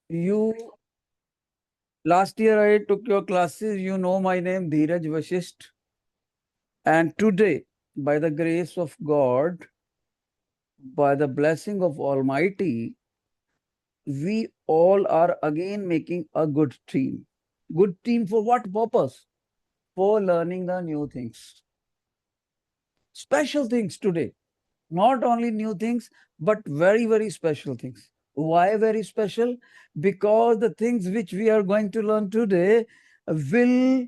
You last year I took your classes. You know my name, Dheeraj Vashisht. And today, by the grace of God, by the blessing of Almighty, we all are again making a good team. Good team for what purpose? For learning the new things. Special things today. Not only new things, but very, very special things. Why very special? Because the things which we are going to learn today will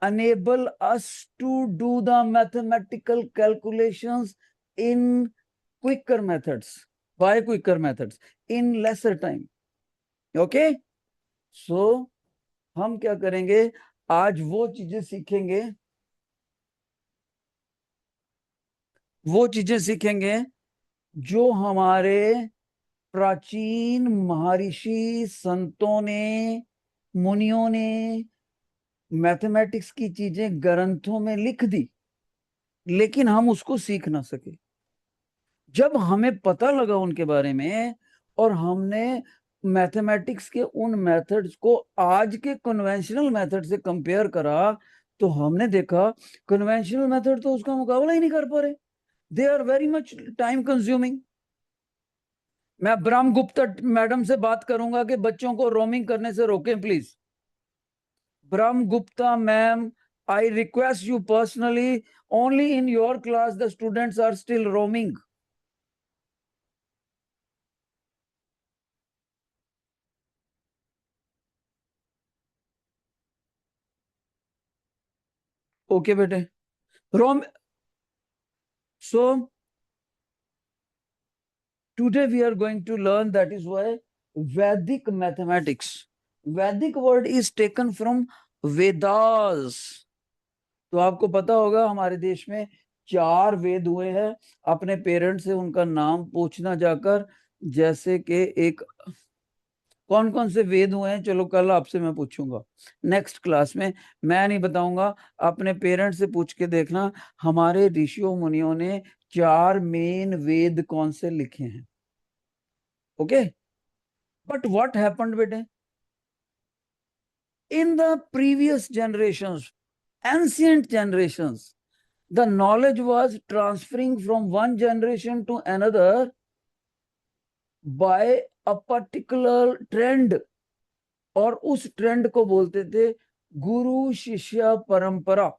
enable us to do the mathematical calculations in quicker methods. By quicker methods, in lesser time. Okay? So, हम क्या करेंगे? आज वो चीजें सीखेंगे जो हमारे प्राचीन महर्षि संतों ने, मुनियों ने मैथमेटिक्स की चीजें ग्रंथों में लिख दी, लेकिन हम उसको सीख ना सके। जब हमें पता लगा उनके बारे में और हमने मैथमेटिक्स के उन मेथड्स को आज के कन्वेंशनल मेथड से कंपेयर करा, तो हमने देखा कन्वेंशनल मेथड तो उसका मुकाबला ही नहीं कर पा रहे। They are very much time consuming. मैं ब्रह्म गुप्ता मैडम से बात करूंगा कि बच्चों को रोमिंग करने से रोकें please. Brahma Gupta ma'am, I request you personally, only in your class the students are still roaming. Okay, bete. Rom. So today we are going to learn, that is why Vedic mathematics. Vedic word is taken from Vedas. तो आपको पता होगा हमारे देश में 4 वेद हुए हैं। अपने पेरेंट्स से उनका नाम पूछना जाकर, जैसे कि एक कौन कौन से वेद हुए हैं, चलो कल आपसे मैं पूछूंगा नेक्स्ट क्लास में। मैं नहीं बताऊंगा, अपने पेरेंट्स से पूछ के देखना हमारे ऋषियों मुनियों ने 4 मेन वेद कौन से लिखे हैं। ओके, बट व्हाट हैपेंड बेटे, in the previous generations, ancient generations, the knowledge was transferring from one generation to another by a particular trend, और उस ट्रेंड को बोलते थे गुरु शिष्य परंपरा।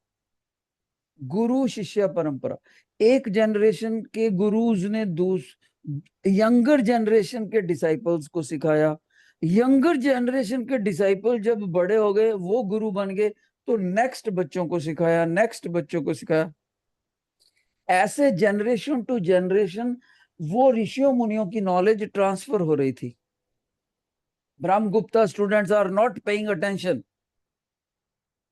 गुरु शिष्य परंपरा। एक जनरेशन के गुरुज ने यंगर जनरेशन के डिसाइपल्स को सिखाया। यंगर जनरेशन के डिसाइपल जब बड़े हो गए, वो गुरु बन गए, तो नेक्स्ट बच्चों को सिखाया, नेक्स्ट बच्चों को सिखाया। ऐसे जनरेशन टू जनरेशन वो ऋषियों मुनियों की नॉलेज ट्रांसफर हो रही थी। Brahmagupta students are not paying attention.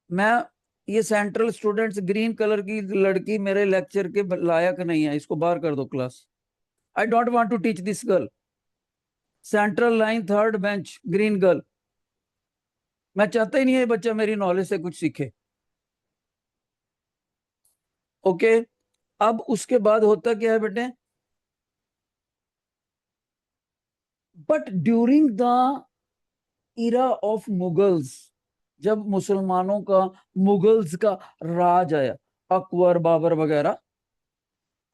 मैं ये सेंट्रल स्टूडेंट्स, ग्रीन कलर की लड़की मेरे लेक्चर के लायक नहीं है, इसको बाहर कर दो class. I don't want to teach this girl. Central line 3rd bench green girl, मैं चाहता ही नहीं है बच्चा मेरी नॉलेज से कुछ सीखे। ओके, अब उसके बाद होता क्या है बेटे, but during the era of Mughals, जब मुसलमानों का, मुगल्स का राज आया, अकबर बाबर वगैरह,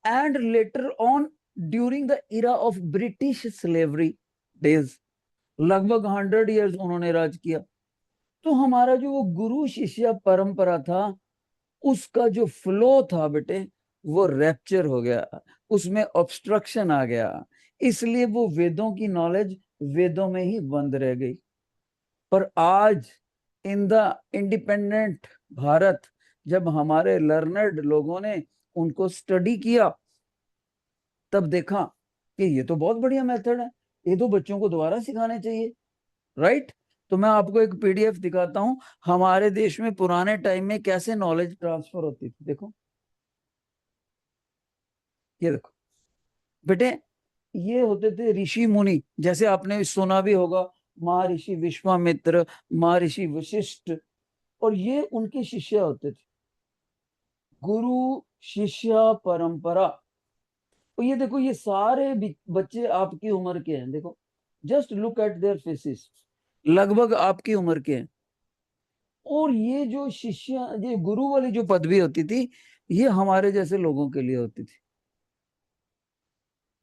and later on during the era of British slavery days, लगभग 100 इयर्स उन्होंने राज किया, तो हमारा जो वो गुरु शिष्य परंपरा था, उसका जो फ्लो था बेटे, वो रैप्चर हो गया, उसमें ऑब्स्ट्रक्शन आ गया। इसलिए वो वेदों की नॉलेज वेदों में ही बंद रह गई। पर आज इन द इंडिपेंडेंट भारत, जब हमारे लर्नर्ड लोगों ने उनको स्टडी किया, तब देखा कि ये तो बहुत बढ़िया मेथड है, ये तो बच्चों को दोबारा सिखाने चाहिए, राइट। तो मैं आपको एक पीडीएफ दिखाता हूं, हमारे देश में पुराने टाइम में कैसे नॉलेज ट्रांसफर होती थी। देखो, ये देखो बेटे, ये होते थे ऋषि मुनि, जैसे आपने सुना भी होगा, महर्षि विश्वामित्र, महर्षि वशिष्ठ, और ये उनके शिष्य होते थे। गुरु शिष्य परंपरा। तो ये देखो, ये सारे बच्चे आपकी उम्र के हैं। देखो, just look at their faces, लगभग आपकी उम्र के हैं। और ये जो शिष्य, ये गुरु वाली जो पदवी होती थी, ये हमारे जैसे लोगों के लिए होती थी।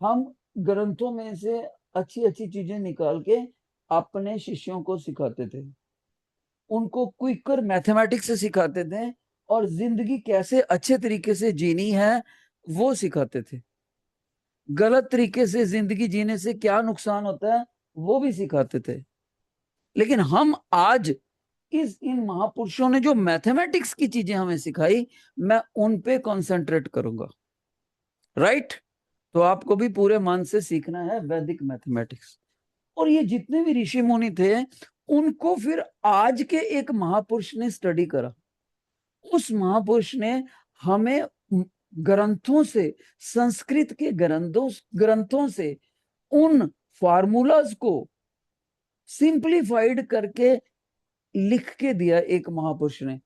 हम ग्रंथों में से अच्छी अच्छी चीजें निकाल के अपने शिष्यों को सिखाते थे, उनको क्विकर मैथमेटिक्स सिखाते थे, और जिंदगी कैसे अच्छे तरीके से जीनी है वो सिखाते थे। गलत तरीके से जिंदगी जीने से क्या नुकसान होता है वो भी सिखाते थे। लेकिन हम आज इस इन महापुरुषों ने जो मैथमेटिक्स की चीजें हमें सिखाई, मैं उन पे कंसंट्रेट करूंगा। राइट? तो आपको भी पूरे मन से सीखना है वैदिक मैथमेटिक्स। और ये जितने भी ऋषि मुनि थे, उनको फिर आज के एक महापुरुष ने स्टडी करा। उस महापुरुष ने हमें ग्रंथों से, संस्कृत के ग्रंथों से उन फार्मूलाज को सिंप्लीफाइड करके लिख के दिया। एक महापुरुष ने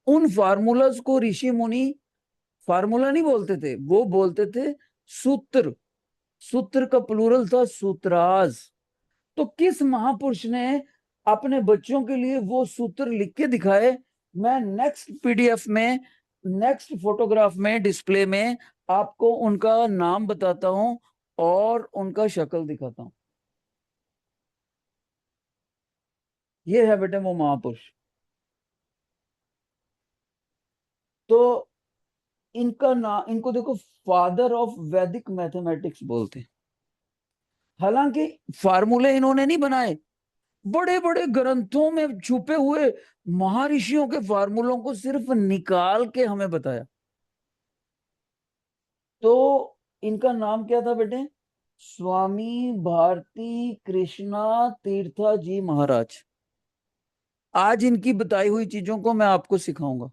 उन फार्मूलाज को, ऋषि मुनि फार्मूला नहीं बोलते थे, वो बोलते थे सूत्र। सूत्र का प्लूरल था सूत्राज। तो किस महापुरुष ने अपने बच्चों के लिए वो सूत्र लिख के दिखाए? मैं नेक्स्ट पीडीएफ में, नेक्स्ट फोटोग्राफ में, डिस्प्ले में आपको उनका नाम बताता हूं और उनका शक्ल दिखाता हूं। ये है बेटे वो महापुरुष। तो इनका नाम, इनको देखो फादर ऑफ वैदिक मैथमेटिक्स बोलते हैं। हालांकि फार्मूले इन्होंने नहीं बनाए, बड़े बड़े ग्रंथों में छुपे हुए महर्षियों के फार्मूलों को सिर्फ निकाल के हमें बताया। तो इनका नाम क्या था बेटे? स्वामी भारती कृष्णा तीर्था जी महाराज। आज इनकी बताई हुई चीजों को मैं आपको सिखाऊंगा।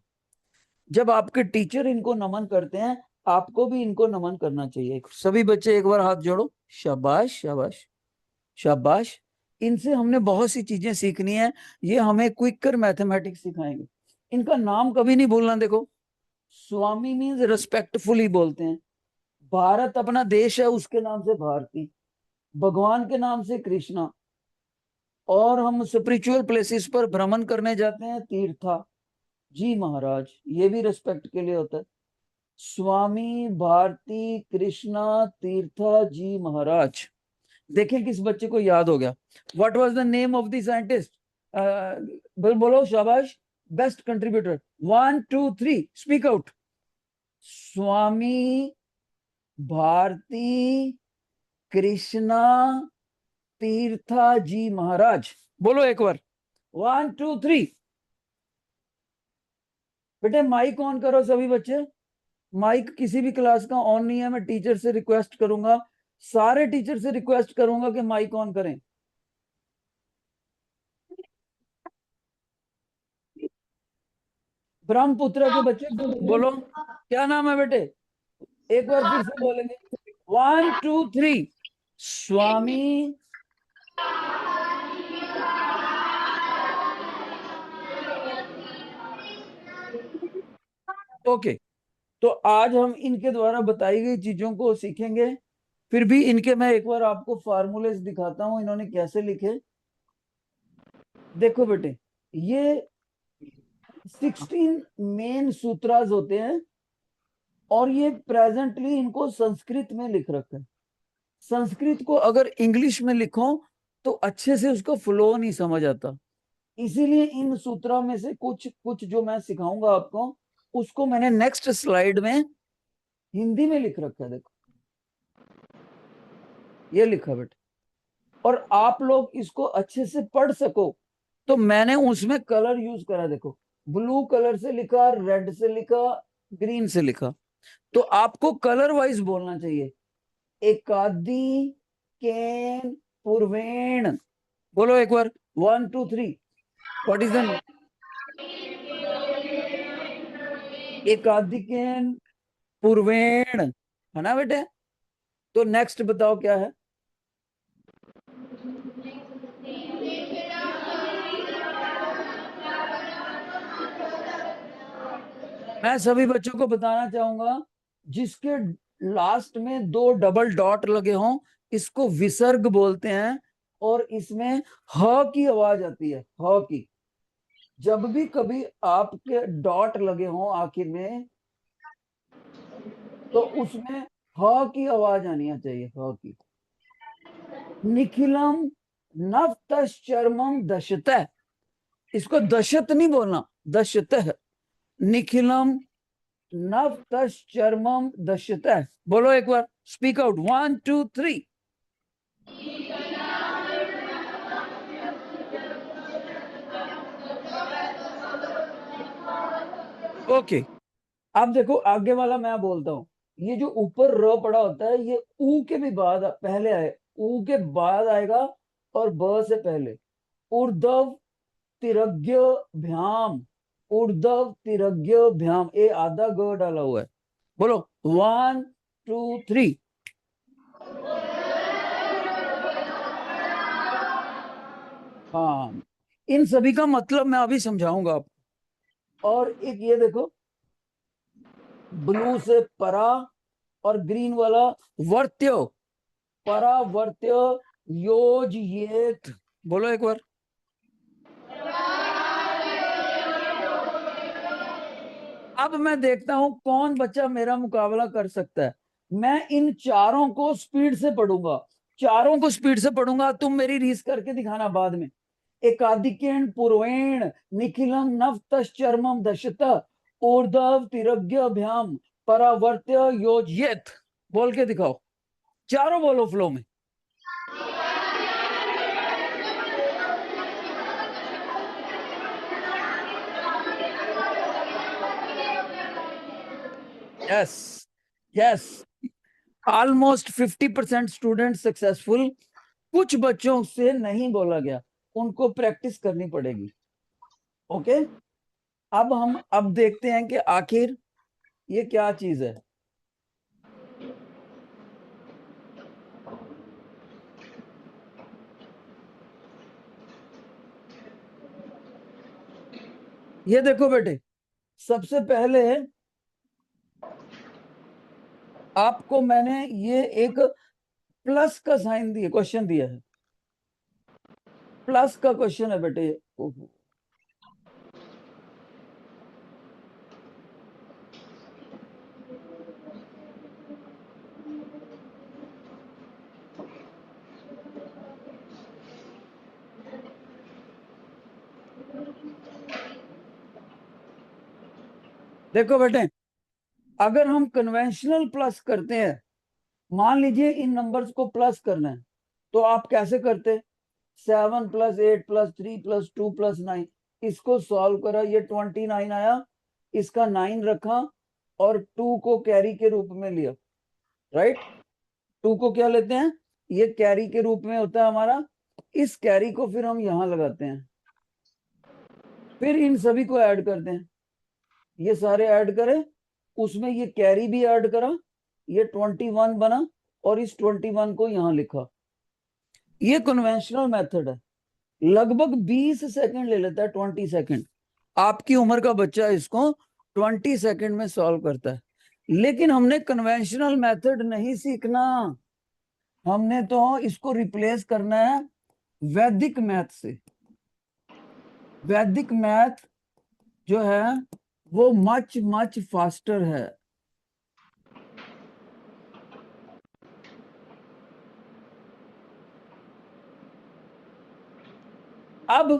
जब आपके टीचर इनको नमन करते हैं, आपको भी इनको नमन करना चाहिए। सभी बच्चे एक बार हाथ जोड़ो। शाबाश शाबाश शाबाश। इनसे हमने बहुत सी चीजें सीखनी है। ये हमें क्विकर मैथमेटिक्स सिखाएंगे। इनका नाम कभी नहीं भूलना। देखो, स्वामी मीन्स रिस्पेक्टफुली बोलते हैं। भारत अपना देश है, उसके नाम से भारती। भगवान के नाम से कृष्णा। और हम स्पिरिचुअल प्लेसेस पर भ्रमण करने जाते हैं, तीर्था जी महाराज। ये भी रिस्पेक्ट के लिए होता है। स्वामी भारती कृष्णा तीर्था जी महाराज। देखें किस बच्चे को याद हो गया। What was the name of the scientist? बोलो शाबाश। Best contributor. 1 2 3 speak out. Swami Bharati Krishna Tirtha ji Maharaj. बोलो एक बार। 1 2 3। बेटे माइक ऑन करो सभी बच्चे। माइक किसी भी क्लास का ऑन नहीं है। मैं टीचर से रिक्वेस्ट करूंगा, सारे टीचर से रिक्वेस्ट करूंगा कि माइक ऑन करें। ब्रह्मपुत्र के बच्चे बोलो, क्या नाम है बेटे? एक बार फिर से बोलेंगे। 1 2 3। स्वामी। ओके। तो आज हम इनके द्वारा बताई गई चीजों को सीखेंगे। फिर भी इनके मैं एक बार आपको फार्मूले दिखाता हूं, इन्होंने कैसे लिखे। देखो बेटे, ये 16 मेन सूत्रास होते हैं, और ये प्रेजेंटली इनको संस्कृत में लिख रखा है। संस्कृत को अगर इंग्लिश में लिखो तो अच्छे से उसका फ्लो नहीं समझ आता। इसीलिए इन सूत्रों में से कुछ कुछ जो मैं सिखाऊंगा आपको, उसको मैंने नेक्स्ट स्लाइड में हिंदी में लिख रखा है। देखो, ये लिखा बेटा। और आप लोग इसको अच्छे से पढ़ सको तो मैंने उसमें कलर यूज करा। देखो, ब्लू कलर से लिखा, रेड से लिखा, ग्रीन से लिखा। तो आपको कलर वाइज बोलना चाहिए। एकादी केन पूर्वेण। बोलो एक बार। 1 2 3। व्हाट इज द एकादिकेन पूर्वेण? है ना बेटे? तो नेक्स्ट बताओ क्या है? मैं सभी बच्चों को बताना चाहूंगा, जिसके लास्ट में दो डबल डॉट लगे हों, इसको विसर्ग बोलते हैं। और इसमें ह की आवाज आती है, ह की। जब भी कभी आपके डॉट लगे हों आखिर में, तो उसमें ह की आवाज आनी चाहिए, ह की। निखिलम नवतश्चर्मम दशतः, इसको दशत नहीं बोलना, दशतः। निखिलम नवतश्चर्मम दशतः। बोलो एक बार, स्पीक आउट, 1 2 3। ओके, अब देखो आगे वाला मैं बोलता हूं। ये जो ऊपर र पड़ा होता है, ये ऊ के भी बाद पहले आए, ऊ के बाद आएगा और ब से पहले। ऊर्ध्व तिरग्य भ्याम, ऊर्ध्व तिरग्य भ्याम, ए आधा ग डाला हुआ है। बोलो 1 2 3। हाँ, इन सभी का मतलब मैं अभी समझाऊंगा आपको। और एक ये देखो, ब्लू से परा, और ग्रीन वाला वर्त्य, परावर्त्य योजयेत। बोलो एक बार। अब मैं देखता हूं कौन बच्चा मेरा मुकाबला कर सकता है। मैं इन चारों को स्पीड से पढ़ूंगा, चारों को स्पीड से पढ़ूंगा, तुम मेरी रीस करके दिखाना बाद में। एकादिकेन पूर्वेण निखिलम नवतश्चर्मम दशत ऊर्ध्व तिरग्यभ्याम परावर्त्य योजयेत। बोल के दिखाओ, चारों बोलो फ्लो में। Yes, yes, almost 50% student successful. कुछ बच्चों से नहीं बोला गया, उनको प्रैक्टिस करनी पड़ेगी। ओके, अब हम अब देखते हैं कि आखिर ये क्या चीज है। ये देखो बेटे, सबसे पहले आपको मैंने ये एक प्लस का साइन दिया, क्वेश्चन दिया है। प्लस का क्वेश्चन है बेटे। ओहो। देखो बेटे, अगर हम कन्वेंशनल प्लस करते हैं, मान लीजिए इन नंबर्स को प्लस करना है, तो आप कैसे करते? 7 + 8 + 3 + 2 + 9, इसको सॉल्व करा, ये 29 आया, इसका 9 रखा और 2 को कैरी के रूप में लिया। राइट, 2 को क्या लेते हैं, ये कैरी के रूप में होता है हमारा। इस कैरी को फिर हम यहां लगाते हैं, फिर इन सभी को ऐड करते हैं। ये सारे ऐड करें, उसमें ये कैरी भी ऐड करा, ये 21 बना, और इस 21 को यहां लिखा। ये कन्वेंशनल मेथड है। लगभग 20 सेकंड ले लेता है, 20 सेकंड। आपकी उम्र का बच्चा इसको 20 सेकंड में सॉल्व करता है। लेकिन हमने कन्वेंशनल मेथड नहीं सीखना, हमने तो इसको रिप्लेस करना है वैदिक मैथ से। वैदिक मैथ जो है वो मच मच फास्टर है। अब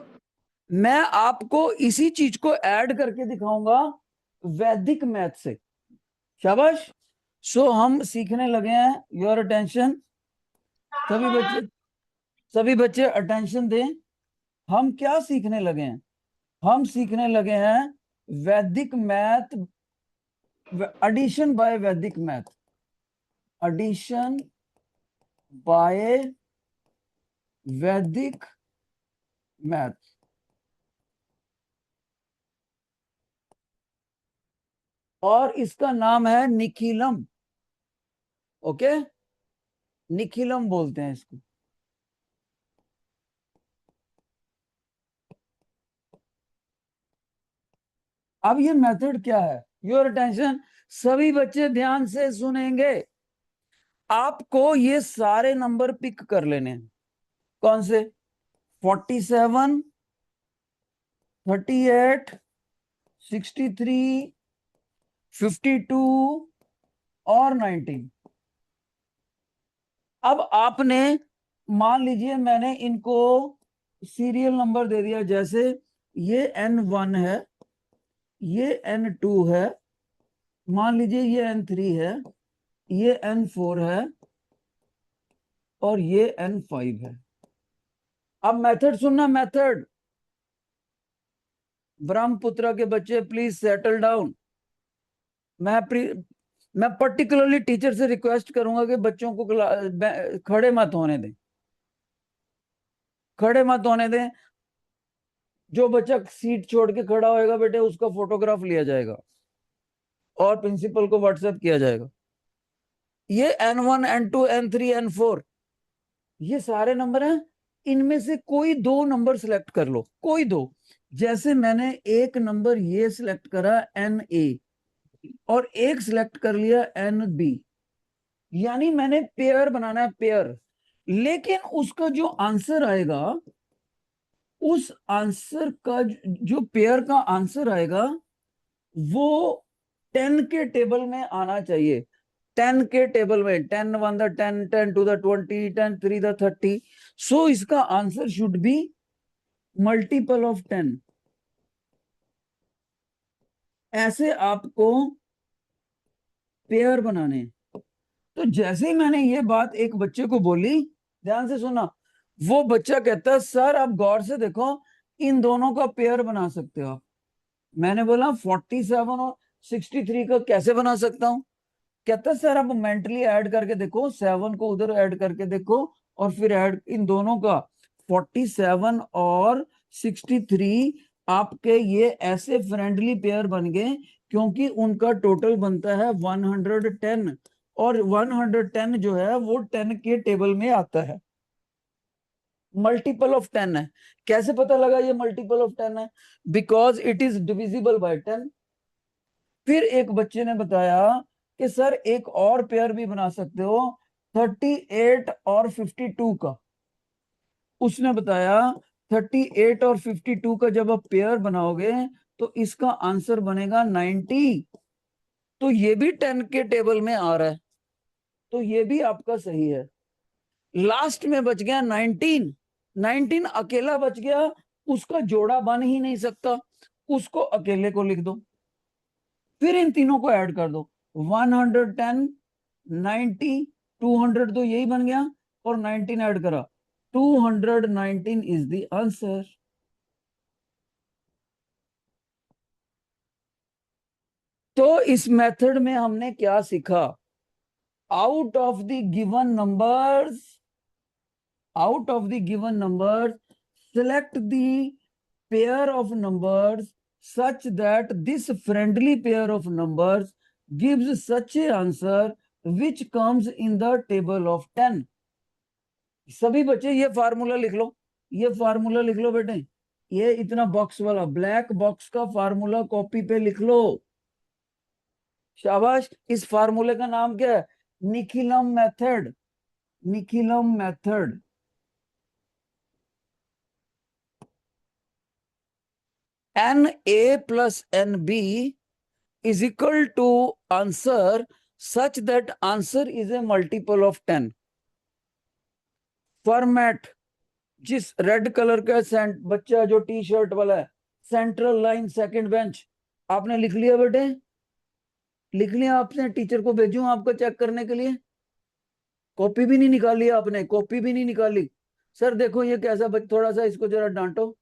मैं आपको इसी चीज को ऐड करके दिखाऊंगा वैदिक मैथ से। शाबाश। सो हम सीखने लगे हैं, योर अटेंशन। सभी बच्चे, सभी बच्चे अटेंशन दें। हम क्या सीखने लगे हैं? हम सीखने लगे हैं वैदिक मैथ, एडिशन बाय वैदिक मैथ, एडिशन बाय वैदिक मैथ। और इसका नाम है निखिलम। ओके, निखिलम बोलते हैं इसको। अब ये मेथड क्या है? Your attention. सभी बच्चे ध्यान से सुनेंगे। आपको ये सारे नंबर पिक कर लेने हैं। कौन से? 47, 38, 63, 52 और 19। अब आपने मान लीजिए मैंने इनको सीरियल नंबर दे दिया, जैसे ये N1 है, ये N2 है, मान लीजिए ये N3 है, ये N4 है और ये N5 है। अब मेथड सुनना, मेथड। ब्रह्मपुत्र के बच्चे प्लीज सेटल डाउन। मैं मैं पर्टिकुलरली टीचर से रिक्वेस्ट करूंगा कि बच्चों को खड़े मत होने दें, खड़े मत होने दें। जो बच्चा सीट छोड़ के खड़ा होएगा बेटे, उसका फोटोग्राफ लिया जाएगा और प्रिंसिपल को व्हाट्सएप किया जाएगा। ये N1, N2, N3, N4 ये सारे नंबर हैं। इनमें से कोई दो नंबर सिलेक्ट कर लो, कोई दो। जैसे मैंने एक नंबर ये सिलेक्ट करा NA और एक सिलेक्ट कर लिया NB, यानी मैंने पेयर बनाना है, पेयर। लेकिन उसका जो आंसर आएगा, उस आंसर का जो पेयर का आंसर आएगा वो 10 के टेबल में आना चाहिए। 10 के टेबल में, 10 1 द 10, 10 2 द 20, 10 3 द 30। सो इसका answer should be multiple of 10। ऐसे आपको पेयर बनाने हैं। तो जैसे ही मैंने ये बात एक बच्चे को बोली, ध्यान से सुना, वो बच्चा कहता है सर आप गौर से देखो, इन दोनों का पेयर बना सकते हो आप। मैंने बोला 47 और 63 का कैसे बना सकता हूँ? कहता सर आप मेंटली ऐड करके देखो, 7 को उधर ऐड करके देखो और फिर ऐड इन दोनों का। 47 और 63 आपके ये ऐसे फ्रेंडली पेयर बन गए क्योंकि उनका टोटल बनता है 110, और 110 जो है वो 10 के टेबल में आता है, मल्टीपल ऑफ 10 है। कैसे पता लगा ये मल्टीपल ऑफ 10 है? Because it is divisible by 10। फिर एक बच्चे ने बताया कि सर एक और पेयर भी बना सकते हो, 38 और 52 का। उसने बताया 38 और 52 का जब आप पेयर बनाओगे तो इसका आंसर बनेगा 90। तो ये भी 10 के टेबल में आ रहा है, तो ये भी आपका सही है। लास्ट में बच गया 19। 19 अकेला बच गया, उसका जोड़ा बन ही नहीं सकता, उसको अकेले को लिख दो। फिर इन तीनों को ऐड कर दो, 110, 90, 200 तो यही बन गया, और 19 ऐड करा, 219 इज द आंसर। तो इस मेथड में हमने क्या सीखा? Out of the given numbers, out of the given numbers select the pair of numbers such that this friendly pair of numbers gives such a answer which comes in the table of 10। सभी बच्चे ये formula लिख लो, ये formula लिख लो बेटे, ये इतना box वाला ब्लैक बॉक्स का फार्मूला कॉपी पे लिख लो। शाबाश। इस फार्मूले का नाम क्या है? Nikhilam method, Nikhilam method. NA plus NB is equal to answer such that answer is a multiple of 10। Format, जिस रेड कलर का सेंट बच्चा जो टी शर्ट वाला है, सेंट्रल लाइन सेकंड बेंच, आपने लिख लिया बेटे? लिख लिया आपने? टीचर को भेजूं आपको चेक करने के लिए? कॉपी भी नहीं निकाली आपने? कॉपी भी नहीं निकाली? सर देखो ये कैसा थोड़ा सा इसको जरा डांटो।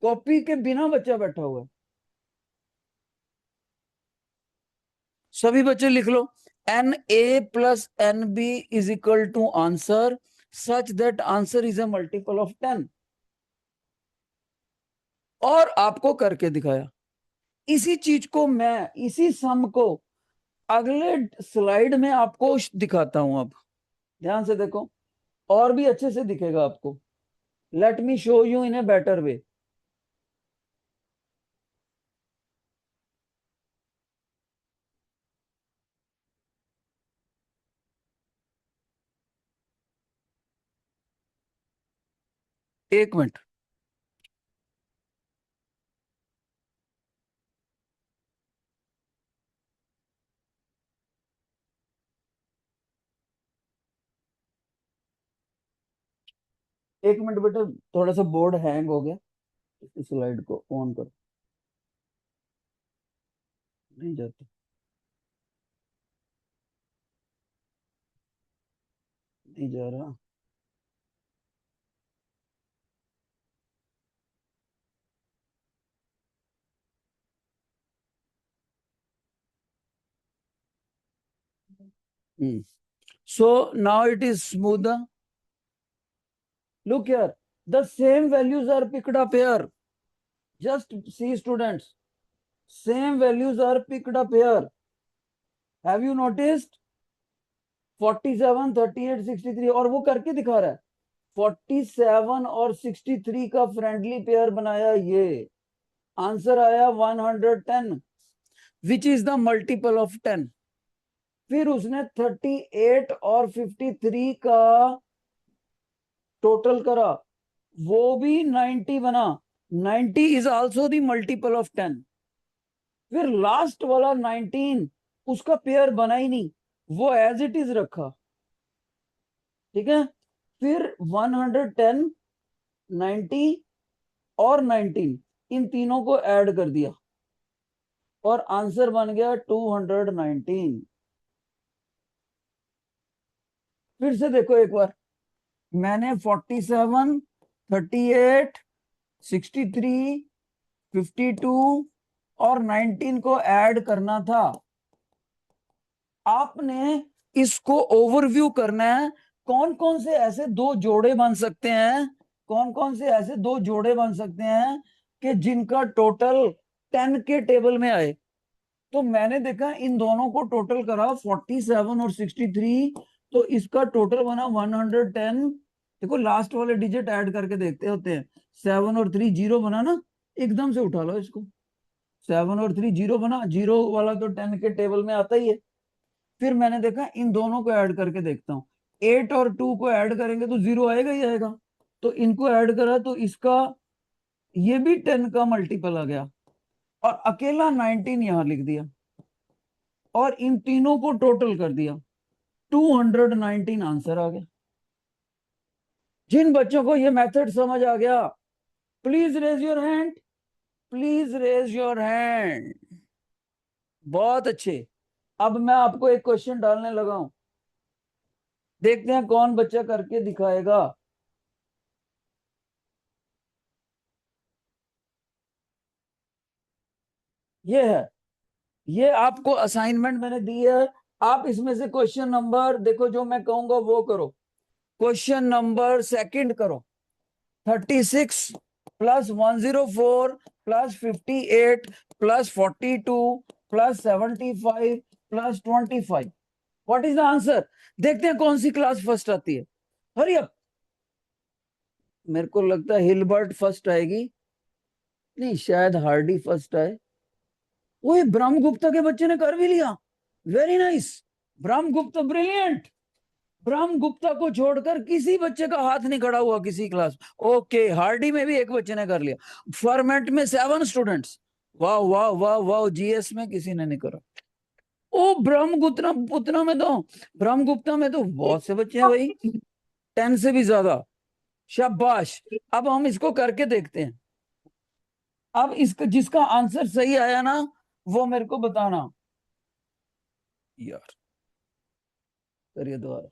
कॉपी के बिना बच्चा बैठा हुआ है। सभी बच्चे लिख लो, NA plus NB is equal to answer such that answer is a multiple of 10। और आपको करके दिखाया। इसी चीज को मैं, इसी सम को अगले स्लाइड में आपको दिखाता हूं। अब ध्यान से देखो, और भी अच्छे से दिखेगा आपको। Let me show you in a better way. एक मिनट, एक मिनट बेटा, थोड़ा सा बोर्ड हैंग हो गया, इस स्लाइड को ऑन कर। नहीं जाती, नहीं जा रहा। So now it is smooth. Look here, the same values are picked up here. Just see, students, same values are picked up here. Have you noticed? 47, 38, 63, और वो करके दिखा रहा है 47 और 63 का फ्रेंडली पेयर बनाया, ये आंसर आया 110, which is the multiple of 10। फिर उसने 38 और 53 का टोटल करा, वो भी 90 बना, 90 is also the multiple of 10। फिर लास्ट वाला 19, उसका पेयर बना ही नहीं, वो एज इट इज रखा, ठीक है। फिर 110, 90 और 19, इन तीनों को ऐड कर दिया और आंसर बन गया 219। फिर से देखो एक बार, मैंने 47, 38, 63, 52 और 19 को ऐड करना था। आपने इसको ओवरव्यू करना है, कौन कौन से ऐसे दो जोड़े बन सकते हैं, कौन कौन से ऐसे दो जोड़े बन सकते हैं कि जिनका टोटल 10 के टेबल में आए। तो मैंने देखा इन दोनों को टोटल करा 47 और 63, तो इसका टोटल बना 110। देखो लास्ट वाले डिजिट ऐड करके देखते होते हैं, 7 और 3 जीरो बना ना, एकदम से उठा लो इसको, 7 और 3 जीरो बना, जीरो वाला तो 10 के टेबल में आता ही है। फिर मैंने देखा इन दोनों को ऐड करके देखता हूँ, 8 और 2 को ऐड करेंगे तो जीरो आएगा ही आएगा, तो इनको ऐड करा तो इसका ये भी 10 का मल्टीपल आ गया, और अकेला 19 यहां लिख दिया, और इन तीनों को टोटल कर दिया, 219 आंसर आ गया। जिन बच्चों को ये मेथड समझ आ गया, please raise your hand, please raise your hand. बहुत अच्छे। अब मैं आपको एक क्वेश्चन डालने लगा हूं, देखते हैं कौन बच्चा करके दिखाएगा। ये है, ये आपको असाइनमेंट मैंने दी है, आप इसमें से क्वेश्चन नंबर देखो, जो मैं कहूंगा वो करो। क्वेश्चन नंबर सेकंड करो, 36 plus 104 plus 58 plus 42 plus 75 plus 25, what is the answer? देखते हैं कौन सी क्लास फर्स्ट आती है। Hurry up. मेरे को लगता है हिलबर्ट फर्स्ट आएगी, नहीं शायद हार्डी फर्स्ट आए। वो ब्रह्मगुप्ता के बच्चे ने कर भी लिया, very nice, Brahmagupta brilliant. Brahmagupta को छोड़कर किसी बच्चे का हाथ नहीं खड़ा हुआ किसी क्लास। ओके, हार्डी में भी एक बच्चे ने कर लिया, फॉर्मेट में 7 स्टूडेंट्स, वाह वाह वाह वाह। जीएस में किसी ने नहीं करा। ओ ब्रह्मगुप्ता पुतना में तो, ब्रह्मगुप्ता में तो बहुत से बच्चे हैं भाई, 10 से भी ज्यादा, शाबाश। अब हम इसको करके देखते हैं। अब इसका जिसका आंसर सही आया ना, वो मेरे को बताना यार, करिए दोबारा।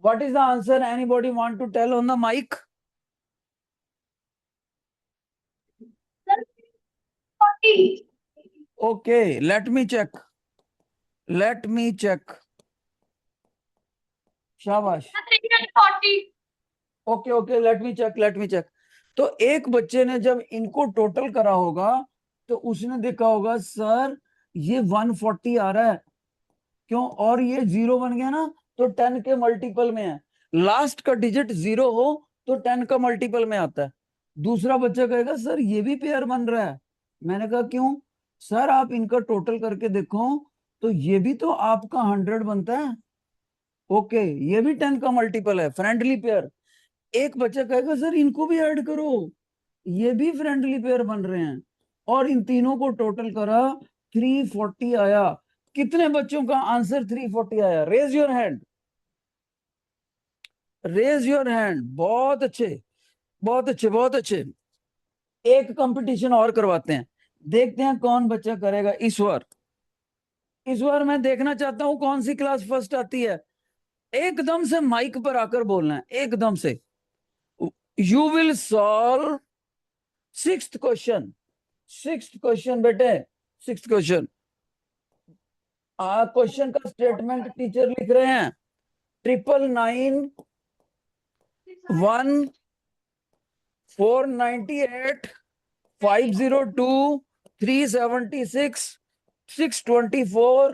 What is the answer? Anybody want to tell on the mic? Okay, let me check. Let me check. शाबाश। Okay okay, let me check, let me check. तो एक बच्चे ने जब इनको टोटल करा होगा, तो उसने देखा होगा सर ये 140 आ रहा है, क्यों, और ये जीरो बन गया ना, तो 10 के मल्टीपल में है। लास्ट का डिजिट जीरो हो तो 10 का मल्टीपल में आता है, दूसरा बच्चा कहेगा सर ये भी पेयर बन रहा है। मैंने कहा क्यों? सर आप इनका टोटल करके देखो तो ये भी तो आपका 100 बनता है। ओके, ये भी 10 का मल्टीपल है, फ्रेंडली पेयर। एक बच्चा कहेगा सर इनको भी ऐड करो, ये भी फ्रेंडली पेयर बन रहे हैं। और इन तीनों को टोटल करा, 340 आया। कितने बच्चों का आंसर 340 आया? Raise your hand, raise your hand. बहुत अच्छे, बहुत अच्छे, बहुत अच्छे। एक कंपटीशन और करवाते हैं, देखते हैं कौन बच्चा करेगा इस बार। इस बार मैं देखना चाहता हूं कौन सी क्लास फर्स्ट आती है। एकदम से माइक पर आकर बोलना है, एकदम से। You will solve sixth question. Sixth question बेटे, सिक्स्थ क्वेश्चन। क्वेश्चन का स्टेटमेंट टीचर लिख रहे हैं। 999 1 498 502 376 624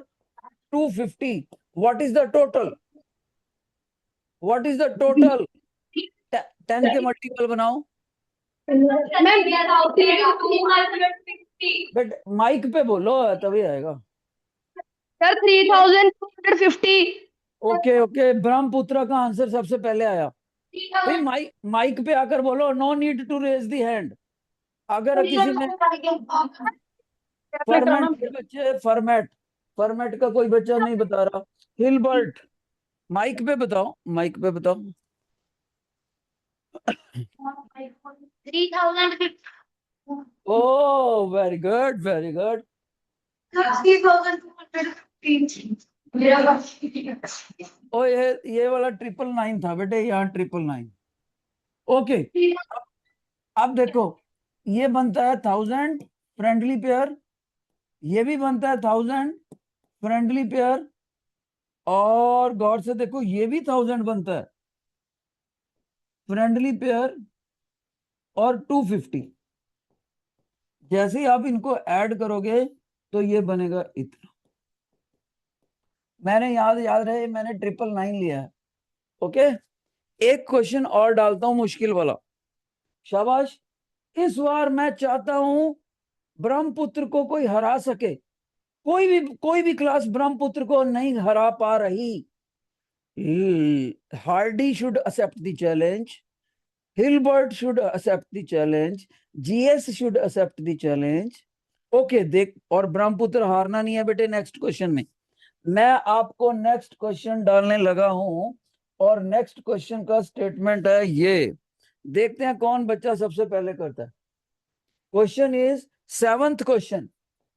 250। What is the total? What is the total? 10 के मल्टीपल बनाओ। बट माइक पे बोलो तभी आएगा। सर 3250। ओके ओके, ब्रह्मपुत्र का आंसर सबसे पहले आया। भाई माइक पे आकर बोलो, no need to raise the hand. अगर किसी ने फॉर्मेट के बच्चे, फॉर्मेट फॉर्मेट का कोई बच्चा नहीं बता रहा। हिलबर्ट, माइक पे बताओ, माइक पे बताओ। 3000। ओ वेरी गुड, वेरी गुड। 3250। ओ ये वाला 999 था बेटे, यहाँ 999। ओके, अब देखो, ये बनता है 1000 फ्रेंडली पेयर, ये भी बनता है 1000 फ्रेंडली पेयर, और गौर से देखो ये भी 1000 बनता है फ्रेंडली पेयर, और 250। जैसे ही आप इनको ऐड करोगे तो ये बनेगा इतना। मैंने याद याद रहे, मैंने 999 लिया है। ओके, एक क्वेश्चन और डालता हूं मुश्किल वाला। शाबाश। इस बार मैं चाहता हूं ब्रह्मपुत्र को कोई हरा सके। कोई भी क्लास ब्रह्मपुत्र को नहीं हरा पा रही। Hardy should accept the challenge, Hilbert should accept the challenge, GS should accept the challenge. Okay देख, और ब्रह्मपुत्र हारना नहीं है बेटे नेक्स्ट क्वेश्चन में। मैं आपको नेक्स्ट क्वेश्चन डालने लगा हूं, और नेक्स्ट क्वेश्चन का स्टेटमेंट है ये। देखते हैं कौन बच्चा सबसे पहले करता है। Question is, seventh question.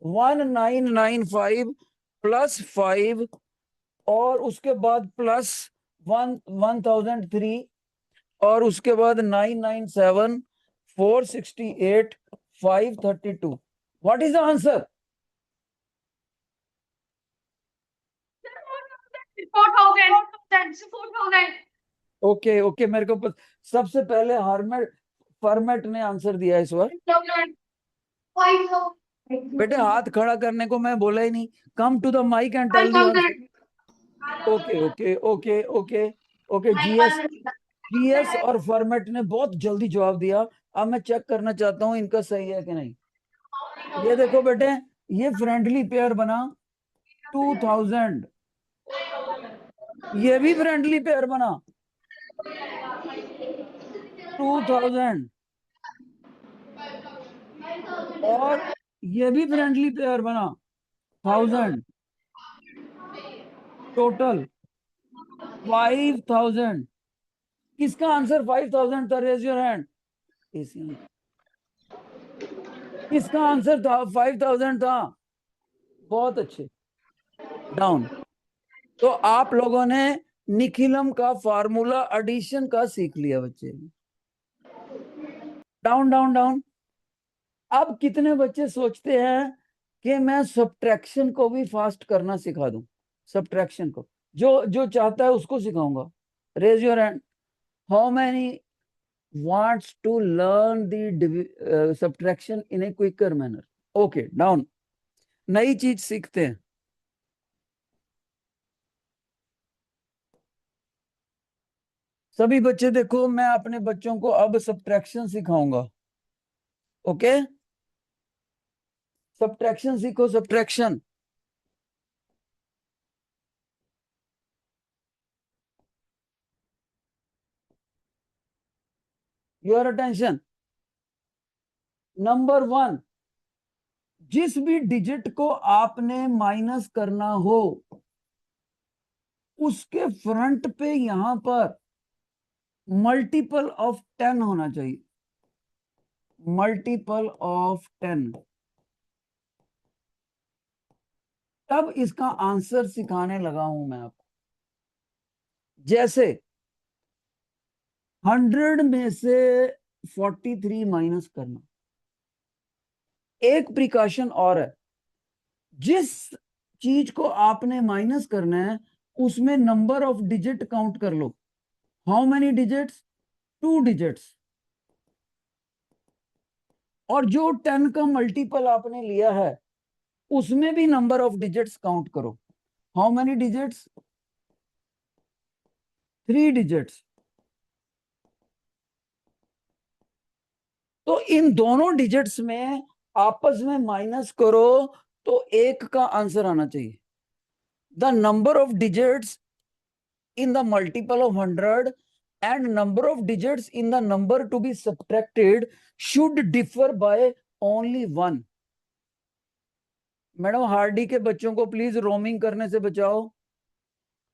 1995 plus 5, और उसके बाद प्लस 1003, और उसके बाद 997 468 532। What is the answer? 4000। Okay okay, मेरे को सबसे पहले हार्मेट फॉर्मेट ने आंसर दिया इस बार। बेटे हाथ खड़ा करने को मैं बोला ही नहीं। Come to the mic and tell the answer. Okay okay okay okay okay, GS, GS और फॉर्मेट ने बहुत जल्दी जवाब दिया। अब मैं चेक करना चाहता हूँ इनका सही है कि नहीं। ये देखो बेटे, ये फ्रेंडली पेयर बना 2000, ये भी फ्रेंडली पेयर बना 2000, और ये भी फ्रेंडली पेयर बना 1000। टोटल 5000। किसका आंसर 5000 था? Raise your hand. किसका आंसर था 5000 था? बहुत अच्छे, डाउन। तो आप लोगों ने निखिलम का फार्मूला एडिशन का सीख लिया बच्चे। Down down down. अब कितने बच्चे सोचते हैं कि मैं सब्ट्रैक्शन को भी फास्ट करना सिखा दूं? सब्ट्रैक्शन को जो जो चाहता है उसको सिखाऊंगा। Raise your hand. How many wants to learn the subtraction in a quicker manner? Okay, down. नई चीज सीखते हैं। सभी बच्चे देखो, मैं अपने बच्चों को अब सब्ट्रैक्शन सिखाऊंगा। ओके, सब्ट्रैक्शन सीखो, सब्ट्रैक्शन। Your attention. नंबर 1, जिस भी डिजिट को आपने माइनस करना हो उसके फ्रंट पे यहां पर मल्टीपल ऑफ 10 होना चाहिए, मल्टीपल ऑफ 10। तब इसका आंसर सिखाने लगा हूं मैं आपको। जैसे 100 में से 43 माइनस करना। एक प्रिकॉशन और है, जिस चीज को आपने माइनस करना है उसमें नंबर ऑफ डिजिट काउंट कर लो। How many digits? 2 डिजिट्स। और जो 10 का मल्टीपल आपने लिया है उसमें भी नंबर ऑफ डिजिट्स काउंट करो। How many digits? 3 डिजिट्स। तो इन दोनों डिजिट्स में आपस में माइनस करो तो एक का आंसर आना चाहिए। The number of digits in the multiple of 100 and number of digits in the number to be subtracted should differ by only 1। Madam Hardy के बच्चों को प्लीज रोमिंग करने से बचाओ।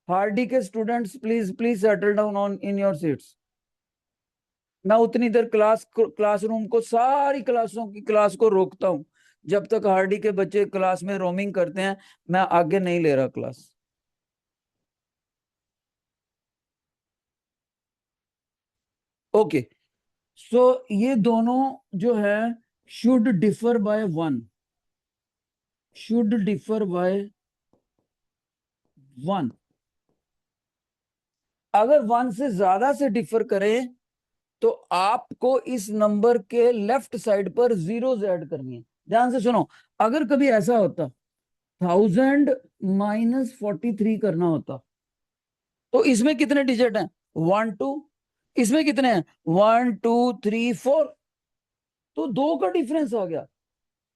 हार्डी के students please please settle down on in your seats. मैं उतनी देर classroom को, सारी क्लास को रोकता हूं जब तक हार्डी के बच्चे क्लास में रोमिंग करते हैं। मैं आगे नहीं ले रहा क्लास। ओके, सो ये दोनों जो है should differ by 1, should differ by 1। अगर 1 से ज्यादा से डिफर करें तो आपको इस नंबर के लेफ्ट साइड पर जीरोस ऐड करनी है। ध्यान से सुनो, अगर कभी ऐसा होता 1000 माइनस 43 करना होता तो इसमें कितने डिजिट हैं? 1 2। इसमें कितने हैं? 1 2 3 4। तो 2 का डिफरेंस आ गया।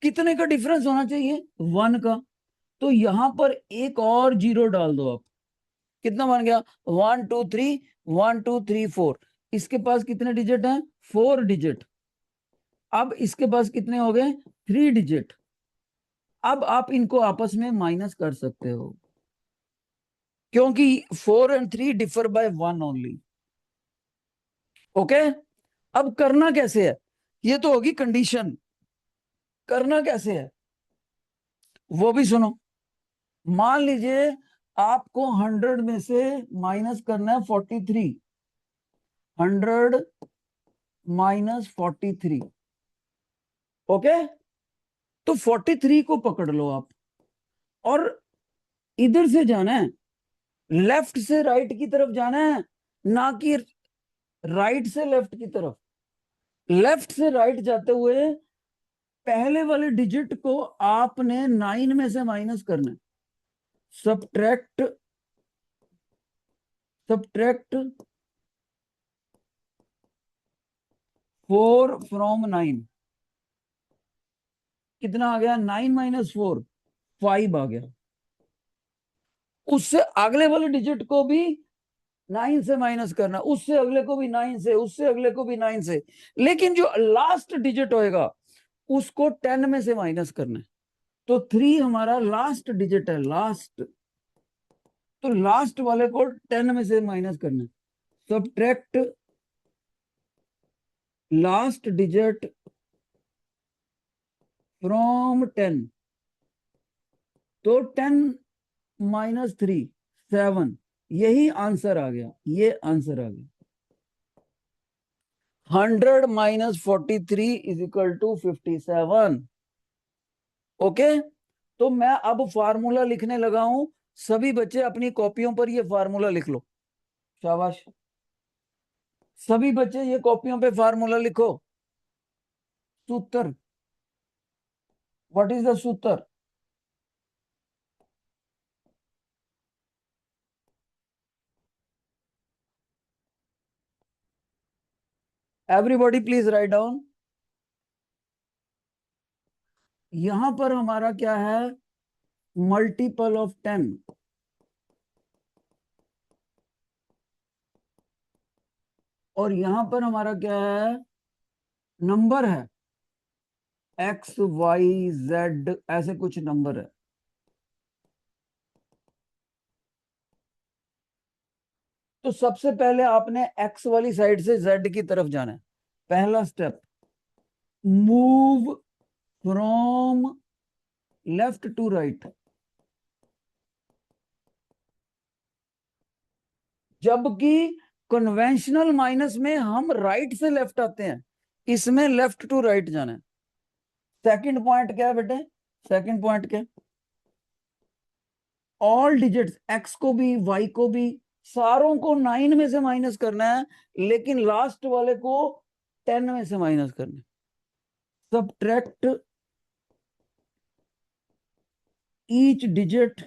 कितने का डिफरेंस होना चाहिए? 1 का। तो यहां पर एक और जीरो डाल दो आप। कितना बन गया? 1 2 3, 1 2 3 4। इसके पास कितने डिजिट हैं? 4 डिजिट। अब इसके पास कितने हो गए? 3 डिजिट। अब आप इनको आपस में माइनस कर सकते हो क्योंकि 4 and 3 differ by 1 only. Okay, अब करना कैसे है? ये तो होगी कंडीशन। करना कैसे है वो भी सुनो। मान लीजिए आपको 100 में से माइनस करना है 43। 100 माइनस 43। ओके, तो 43 को पकड़ लो आप और इधर से जाना है, लेफ्ट से राइट की तरफ जाना है, ना कि राइट से लेफ्ट की तरफ। लेफ्ट से राइट जाते हुए पहले वाले डिजिट को आपने 9 में से माइनस करना है। Subtract, subtract 4 from 9। कितना आ गया? 9 माइनस 4, 5 आ गया। उससे अगले वाले डिजिट को भी 9 से माइनस करना, उससे अगले को भी 9 से, उससे अगले को भी 9 से। लेकिन जो लास्ट डिजिट होएगा उसको 10 में से माइनस करना है। तो 3 हमारा लास्ट डिजिट है, लास्ट। तो लास्ट वाले को 10 में से माइनस करना है। Subtract last digit from 10। तो 10 माइनस 3, 7। यही आंसर आ गया, ये आंसर आ गया। 100 minus 43 is equal to 57। Okay, तो मैं अब फार्मूला लिखने लगा हूं। सभी बच्चे अपनी कॉपियों पर ये फार्मूला लिख लो। शाबाश, सभी बच्चे ये कॉपियों पे फार्मूला लिखो। सूत्र, व्हाट इज द सूत्र? Everybody please write down. यहां पर हमारा क्या है, मल्टीपल ऑफ 10, और यहां पर हमारा क्या है, नंबर है एक्स वाई जेड, ऐसे कुछ नंबर है। तो सबसे पहले आपने एक्स वाली साइड से जेड की तरफ जाना है। पहला step, move from left to right. जबकि कन्वेंशनल माइनस में हम राइट से लेफ्ट आते हैं, इसमें लेफ्ट टू राइट जाना है। सेकंड पॉइंट क्या है बेटे, सेकंड पॉइंट क्या, ऑल डिजिट्स एक्स को भी वाई को भी सारों को 9 में से माइनस करना है, लेकिन लास्ट वाले को 10 में से माइनस करना है। Subtract each digit,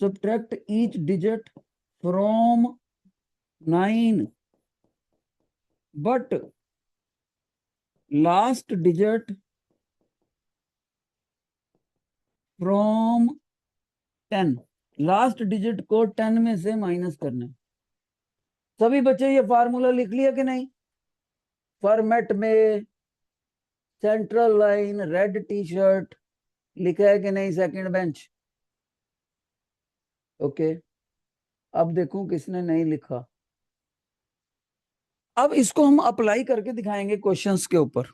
subtract each digit from 9, but last digit from 10, last digit को 10 में से माइनस करना है। सभी बच्चे ये फार्मूला लिख लिया कि नहीं, फॉर्मेट में central line red T shirt लिखा है कि नहीं, सेकंड बेंच, ओके। अब देखूं किसने नहीं लिखा। अब इसको हम अप्लाई करके दिखाएंगे क्वेश्चंस के ऊपर।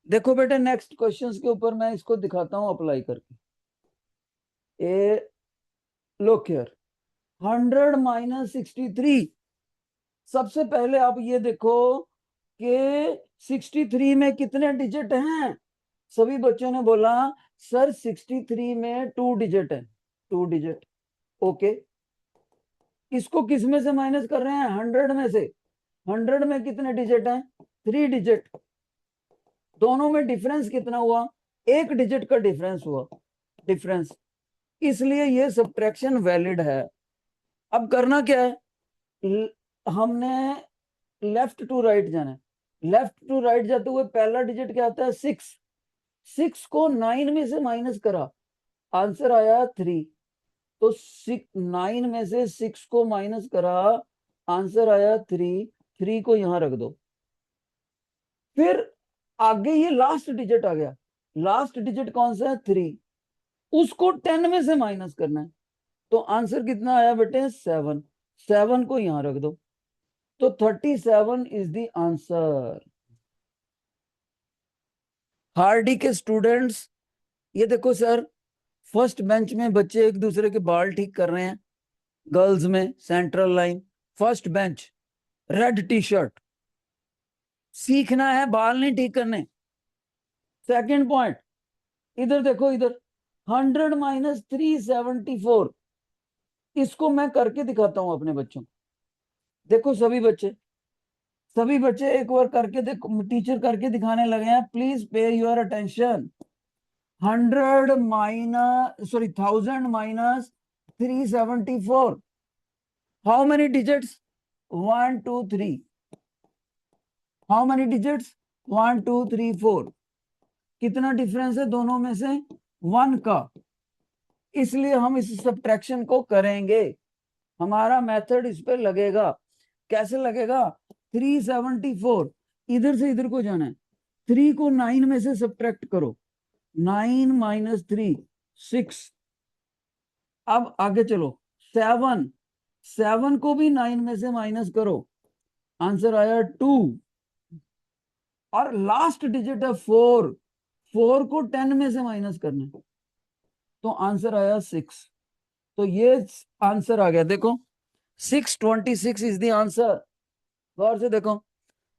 देखो बेटे, नेक्स्ट क्वेश्चंस के ऊपर मैं इसको दिखाता हूं अप्लाई करके। ए लुक हियर, 100 माइनस 63। सबसे पहले आप ये देखो कि 63 में कितने डिजिट हैं। सभी बच्चों ने बोला सर 63 में 2 डिजिट है, 2 डिजिट, ओके। इसको किस में से माइनस कर रहे हैं, 100 में से। 100 में कितने डिजिट हैं, 3 डिजिट। दोनों में डिफरेंस कितना हुआ, 1 डिजिट का डिफरेंस हुआ, डिफरेंस, इसलिए ये सब्ट्रैक्शन वैलिड है। अब करना क्या है, हमने लेफ्ट टू राइट जाना है। लेफ्ट टू राइट जाते हुए पहला डिजिट क्या आता है, 6। 6 को 9 में से माइनस करा, आंसर आया 3। तो 9 में से 6 को माइनस करा, आंसर आया 3। 3 को यहां रख दो। फिर आगे ये लास्ट डिजिट आ गया, लास्ट डिजिट कौन सा है, 3। उसको 10 में से माइनस करना है, तो आंसर कितना आया बेटे, 7। 7 को यहां रख दो, तो 37 इज द आंसर। हार्डी के स्टूडेंट्स, ये देखो सर, फर्स्ट बेंच में बच्चे एक दूसरे के बाल ठीक कर रहे हैं, गर्ल्स में central line, first bench, red T shirt. सीखना है, बाल नहीं ठीक करने। सेकंड पॉइंट, इधर देखो, इधर 100 माइनस 374, इसको मैं करके दिखाता हूं अपने बच्चों को। देखो सभी बच्चे, सभी बच्चे एक बार करके देखो, टीचर करके दिखाने लगे हैं, please pay your attention. 100 minus, sorry, 1000 minus 374, how many digits, 1 2 3, how many digits, 1 2 3 4। कितना डिफरेंस है दोनों में से, 1 का, इसलिए हम इस सब्ट्रैक्शन को करेंगे। हमारा मेथड इस पे लगेगा। कैसे लगेगा, 374, इधर से इधर को जाना है, 3 को 9 में से सब्ट्रैक्ट करो, 9 माइनस 3, 6। अब आगे चलो, 7, 7 को भी 9 में से माइनस करो, आंसर आया 2। और लास्ट डिजिट है 4, 4 को 10 में से माइनस करना है, तो आंसर आया 6। तो ये आंसर आ गया, देखो 626 इज द आंसर। गौर से देखो,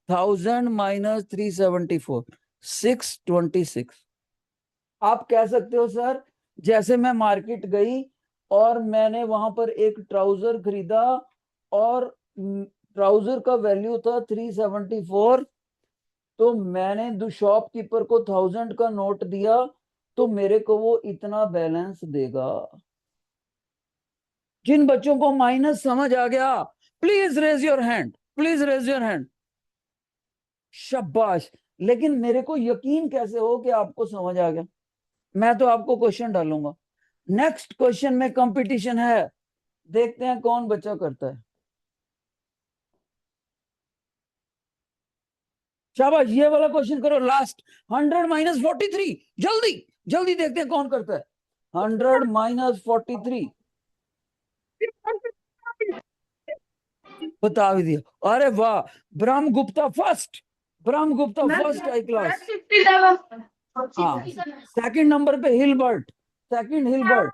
1000 माइनस 374, 626। आप कह सकते हो सर, जैसे मैं मार्केट गई और मैंने वहां पर एक ट्राउजर खरीदा, और ट्राउजर का वैल्यू था 374, तो मैंने दो शॉपकीपर को 1000 का नोट दिया, तो मेरे को वो इतना बैलेंस देगा। जिन बच्चों को माइनस समझ आ गया, please raise your hand, please raise your hand. शाबाश, लेकिन मेरे को यकीन कैसे हो कि आपको समझ आ गया? मैं तो आपको क्वेश्चन डालूंगा। नेक्स्ट क्वेश्चन में कंपटीशन है, देखते हैं कौन बच्चा करता है। शाबाश, ये वाला क्वेश्चन करो लास्ट। 100 - 43, जल्दी जल्दी देखते हैं कौन करता है। 100 - 43 बता भी दिया। अरे वाह, ब्रह्म गुप्ता फर्स्ट, ब्रह्म गुप्ता फर्स्ट आई क्लास। 57 हाँ, सेकंड नंबर पे हिलबर्ट, सेकंड हिलबर्ट।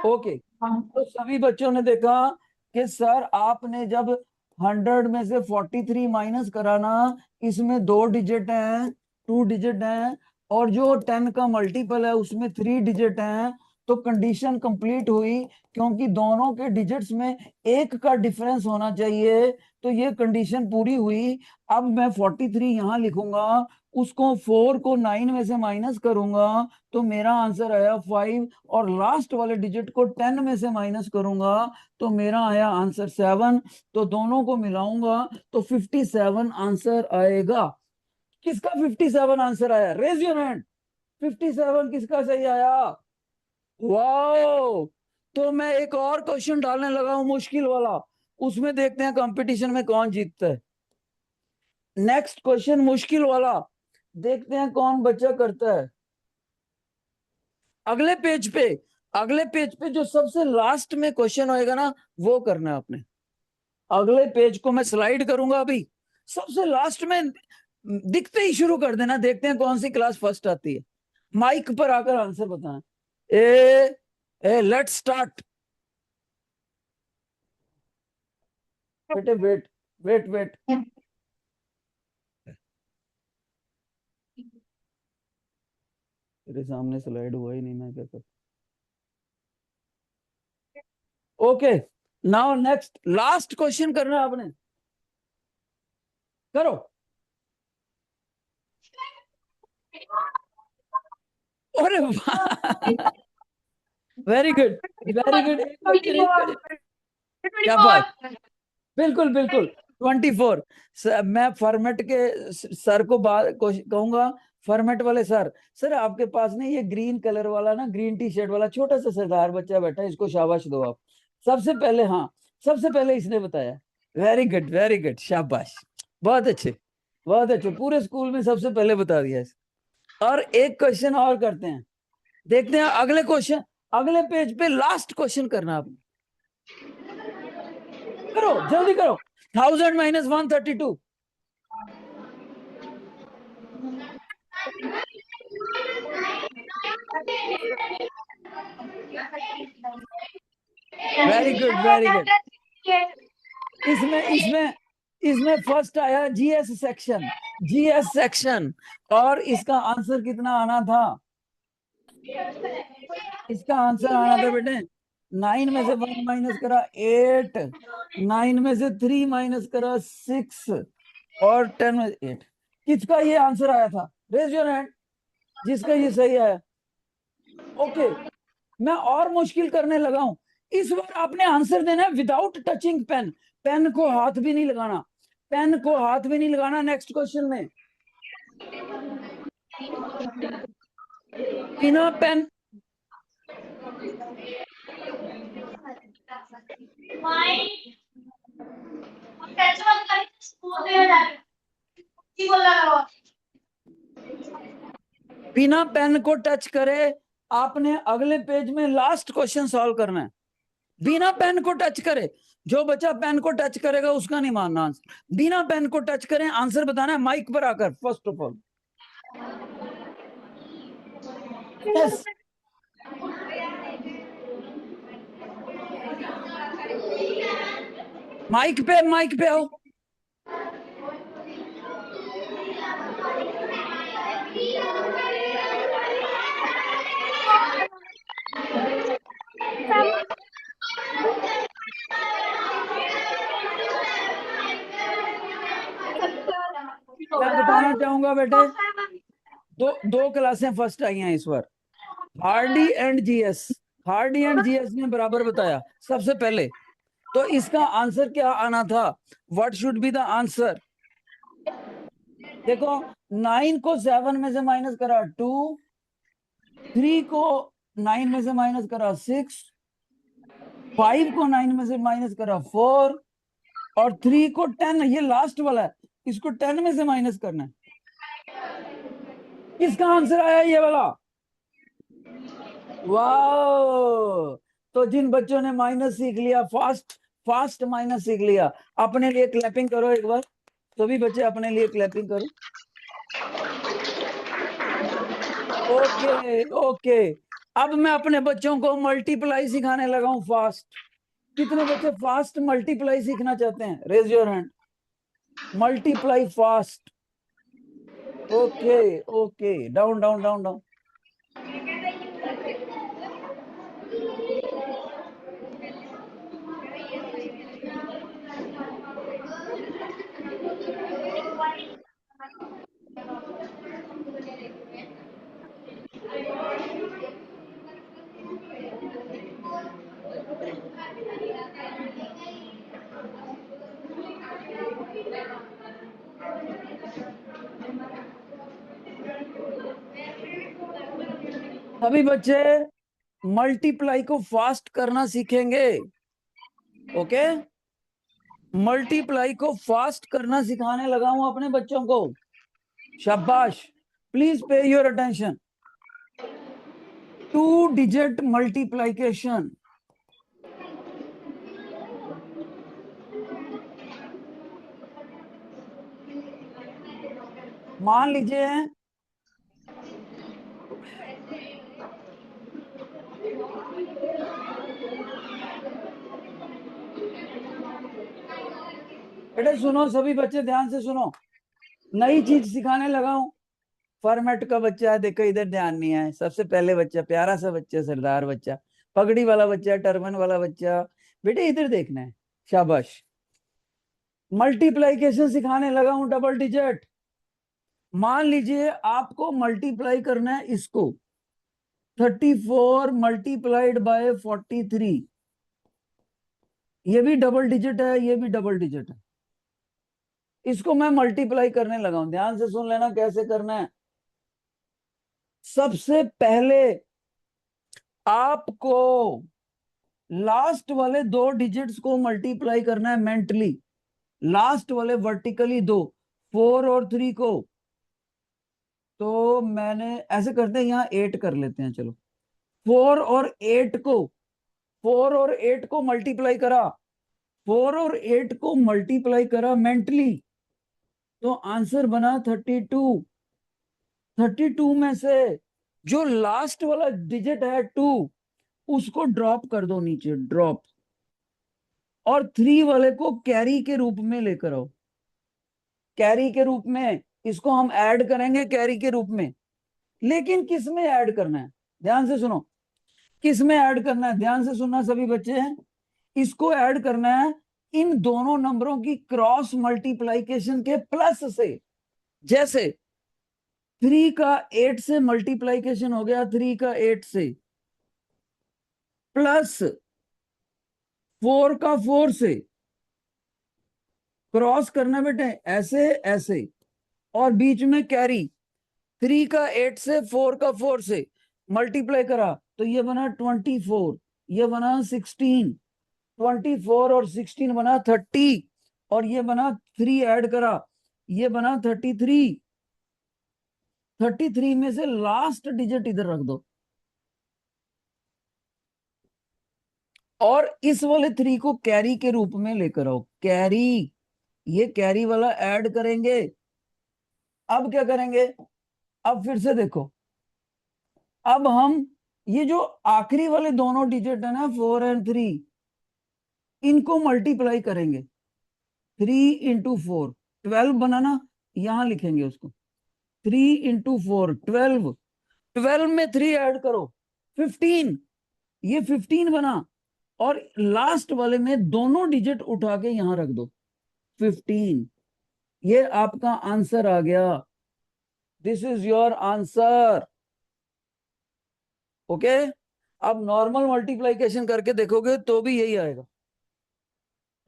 ओके, तो सभी बच्चों ने देखा कि सर आपने जब 100 में से 43 माइनस कराना, इसमें 2 डिजिट हैं, 2 डिजिट हैं, और जो 10 का मल्टीपल है उसमें 3 डिजिट हैं, तो कंडीशन कंप्लीट हुई। क्योंकि दोनों के डिजिट्स में एक का डिफरेंस होना चाहिए, तो ये कंडीशन पूरी हुई। अब मैं 43 यहाँ लिखूंगा, उसको 4 को 9 में से माइनस करूंगा, तो मेरा आंसर आया 5, और लास्ट वाले डिजिट को 10 में से माइनस करूंगा, तो मेरा आया आंसर 7। तो दोनों को मिलाऊंगा तो 57 आंसर आएगा। किसका 57 आंसर आया? Raise your hand. 57 किसका सही आया? वाओ! तो मैं एक और क्वेश्चन डालने लगा हूं, मुश्किल वाला। उसमें देखते हैं कंपटीशन में कौन जीतता है। नेक्स्ट क्वेश्चन मुश्किल वाला, देखते हैं कौन बच्चा करता है। अगले पेज पे, अगले पेज पे जो सबसे लास्ट में क्वेश्चन होएगा ना, वो करना है आपने। अगले पेज को मैं स्लाइड करूंगा अभी, सबसे लास्ट में दिखते ही शुरू कर देना। देखते हैं कौन सी क्लास फर्स्ट आती है। माइक पर आकर आंसर बताना। ए ए लेट्स स्टार्ट। बेटे वेट, वेट वेट। तेरे सामने स्लाइड हुआ ही नहीं, मैं क्या करूं? Okay, now next last question करना है आपने। करो। अरे वेरी गुड, वेरी गुड। एक क्वेश्चन, एक क्वेश्चन। क्या बात, बिल्कुल बिल्कुल। 24। मैं फॉर्मेट के सर को बात कहूंगा। फॉर्मेट वाले सर, सर आपके पास नहीं ये ग्रीन कलर वाला ना, ग्रीन टी शर्ट वाला छोटा सा सरदार बच्चा बैठा है, इसको शाबाश दो आप। सबसे पहले, हाँ, सबसे पहले इसने बताया। वेरी गुड, वेरी गुड, शाबाश। बहुत अच्छे, बहुत अच्छे, पूरे स्कूल में सबसे पहले बता दिया इस। और एक क्वेश्चन और करते हैं, देखते हैं अगले क्वेश्चन। अगले पेज पे लास्ट क्वेश्चन करना आपने। करो जल्दी करो। 1000 - 132। Very good, very good. इसमें इसमें इसमें फर्स्ट आया जीएस सेक्शन, जीएस सेक्शन। और इसका आंसर कितना आना था? इसका आंसर आना था बेटे, 9 में से 1 माइनस करा 8, 9 में से 3 माइनस करा 6, और 10 में 8। किसका ये आंसर आया था? रेज योर हैंड, जिसका ये सही आया। ओके, मैं और मुश्किल करने लगा हूं। इस बार आपने आंसर देना है विदाउट टचिंग पेन। पेन को हाथ भी नहीं लगाना, पेन को हाथ भी नहीं लगाना नेक्स्ट क्वेश्चन में। बिना पेन, बिना पेन को टच करे आपने अगले पेज में लास्ट क्वेश्चन सॉल्व करना है। बिना पेन को टच करे, जो बच्चा पेन को टच करेगा उसका नहीं मानना आंसर। बिना पेन को टच करें आंसर बताना है माइक पर आकर, first of all. Yes, mic पे आओ। मैं बताना चाहूंगा बेटे, दो दो क्लासें फर्स्ट आई हैं इस बार, Hardy and GS. Hardy and GS ने बराबर बताया सबसे पहले। तो इसका आंसर क्या आना था? What should be the answer? देखो 9 को 7 में से माइनस करा 2, 3 को 9 में से माइनस करा 6, 5 को 9 में से माइनस करा 4, और 3 को 10, ये लास्ट वाला है, इसको 10 में से माइनस करना है। किसका आंसर आया ये वाला? वाह! तो जिन बच्चों ने माइनस सीख लिया, फास्ट फास्ट माइनस सीख लिया, अपने लिए क्लैपिंग करो एक बार। सभी बच्चे अपने लिए क्लैपिंग करो। Okay okay. अब मैं अपने बच्चों को मल्टीप्लाई सिखाने लगा हूं, फास्ट। कितने बच्चे फास्ट मल्टीप्लाई सीखना चाहते हैं? Raise your hand. Multiply fast. Okay okay, down down down down. सभी बच्चे मल्टीप्लाई को फास्ट करना सीखेंगे। ओके, मल्टीप्लाई को फास्ट करना सिखाने लगा हूं अपने बच्चों को। शाबाश, please pay your attention. 2 digit multiplication. मान लीजिए बेटे, सुनो सभी बच्चे, ध्यान से सुनो। नई चीज सिखाने लगा हूं। फॉर्मेट का बच्चा है, देखो इधर ध्यान नहीं है। सबसे पहले बच्चा, प्यारा सा बच्चा, सरदार बच्चा, पगड़ी वाला बच्चा, टर्बन वाला बच्चा, बेटे इधर देखना है। शाबाश। मल्टीप्लीकेशन सिखाने लगा हूं, डबल डिजिट। मान लीजिए आपको मल्टीप्लाई करना है इसको, 34 मल्टीप्लाइड बाय 43। ये भी डबल डिजिट है, ये भी डबल डिजिट है। इसको मैं मल्टीप्लाई करने लगा हूं, ध्यान से सुन लेना कैसे करना है। सबसे पहले आपको लास्ट वाले 2 डिजिट्स को मल्टीप्लाई करना है मेंटली। लास्ट वाले वर्टिकली दो, 4 और 3 को। तो मैंने ऐसे करते हैं, यहाँ 8 कर लेते हैं, चलो। 4 और 8 को मल्टीप्लाई करा, 4 और 8 को मल्टीप्लाई करा मेंटली, तो आंसर बना 32। 32 में से जो लास्ट वाला डिजिट है 2, उसको ड्रॉप कर दो नीचे, ड्रॉप। और 3 वाले को कैरी के रूप में लेकर आओ, कैरी के रूप में। इसको हम ऐड करेंगे कैरी के रूप में। लेकिन किस में ऐड करना है, ध्यान से सुनो। किस में ऐड करना है, ध्यान से सुनना सभी बच्चे। इसको ऐड करना है इन दोनों नंबरों की क्रॉस मल्टीप्लीकेशन के प्लस से। जैसे 3 का 8 से मल्टीप्लीकेशन हो गया, 3 का 8 से, प्लस 4 का 4 से। क्रॉस करना बेटे ऐसे ऐसे, और बीच में कैरी। 3 का 8 से, 4 का 4 से मल्टीप्लाई करा, तो ये बना 24, ये बना 16। 24 और 16 बना 30, और ये बना 3 ऐड करा, ये बना 33। 33 में से लास्ट डिजिट इधर रख दो, और इस वाले 3 को कैरी के रूप में लेकर आओ, कैरी। ये कैरी वाला ऐड करेंगे। अब क्या करेंगे, अब फिर से देखो। अब हम ये जो आखिरी वाले दोनों डिजिट है ना, 4 और 3, इनको मल्टीप्लाई करेंगे। 3 × 4, 12 बनाना, यहां लिखेंगे उसको। 3 × 4, 12। 12 में 3 ऐड करो, 15। ये 15 बना, और लास्ट वाले में दोनों डिजिट उठा के यहां रख दो, 15। ये आपका आंसर आ गया। This is your answer. Okay, अब नॉर्मल मल्टीप्लीकेशन करके देखोगे तो भी यही आएगा,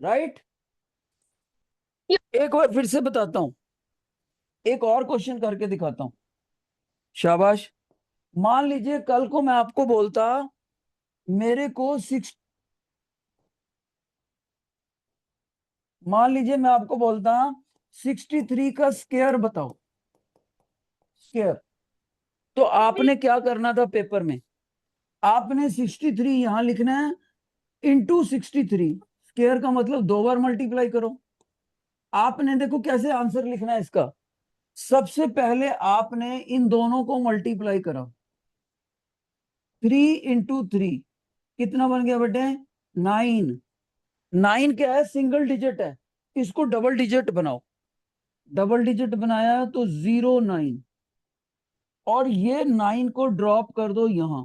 राइट? एक बार फिर से बताता हूं। एक और क्वेश्चन करके दिखाता हूं। शाबाश। मान लीजिए कल को मैं आपको बोलता मेरे को मान लीजिए मैं आपको बोलता 63 का स्क्वायर बताओ, स्क्वायर। तो आपने क्या करना था पेपर में, आपने 63 यहां लिखना है इंटू 63। स्क्वायर का मतलब 2 बार मल्टीप्लाई करो। आपने देखो कैसे आंसर लिखना है इसका। सबसे पहले आपने इन दोनों को मल्टीप्लाई करा, 3 × 3 कितना बन गया बेटे, 9। 9 क्या है, सिंगल डिजिट है, इसको डबल डिजिट बनाओ। डबल डिजिट बनाया तो 09। और ये 9 को ड्रॉप कर दो यहां,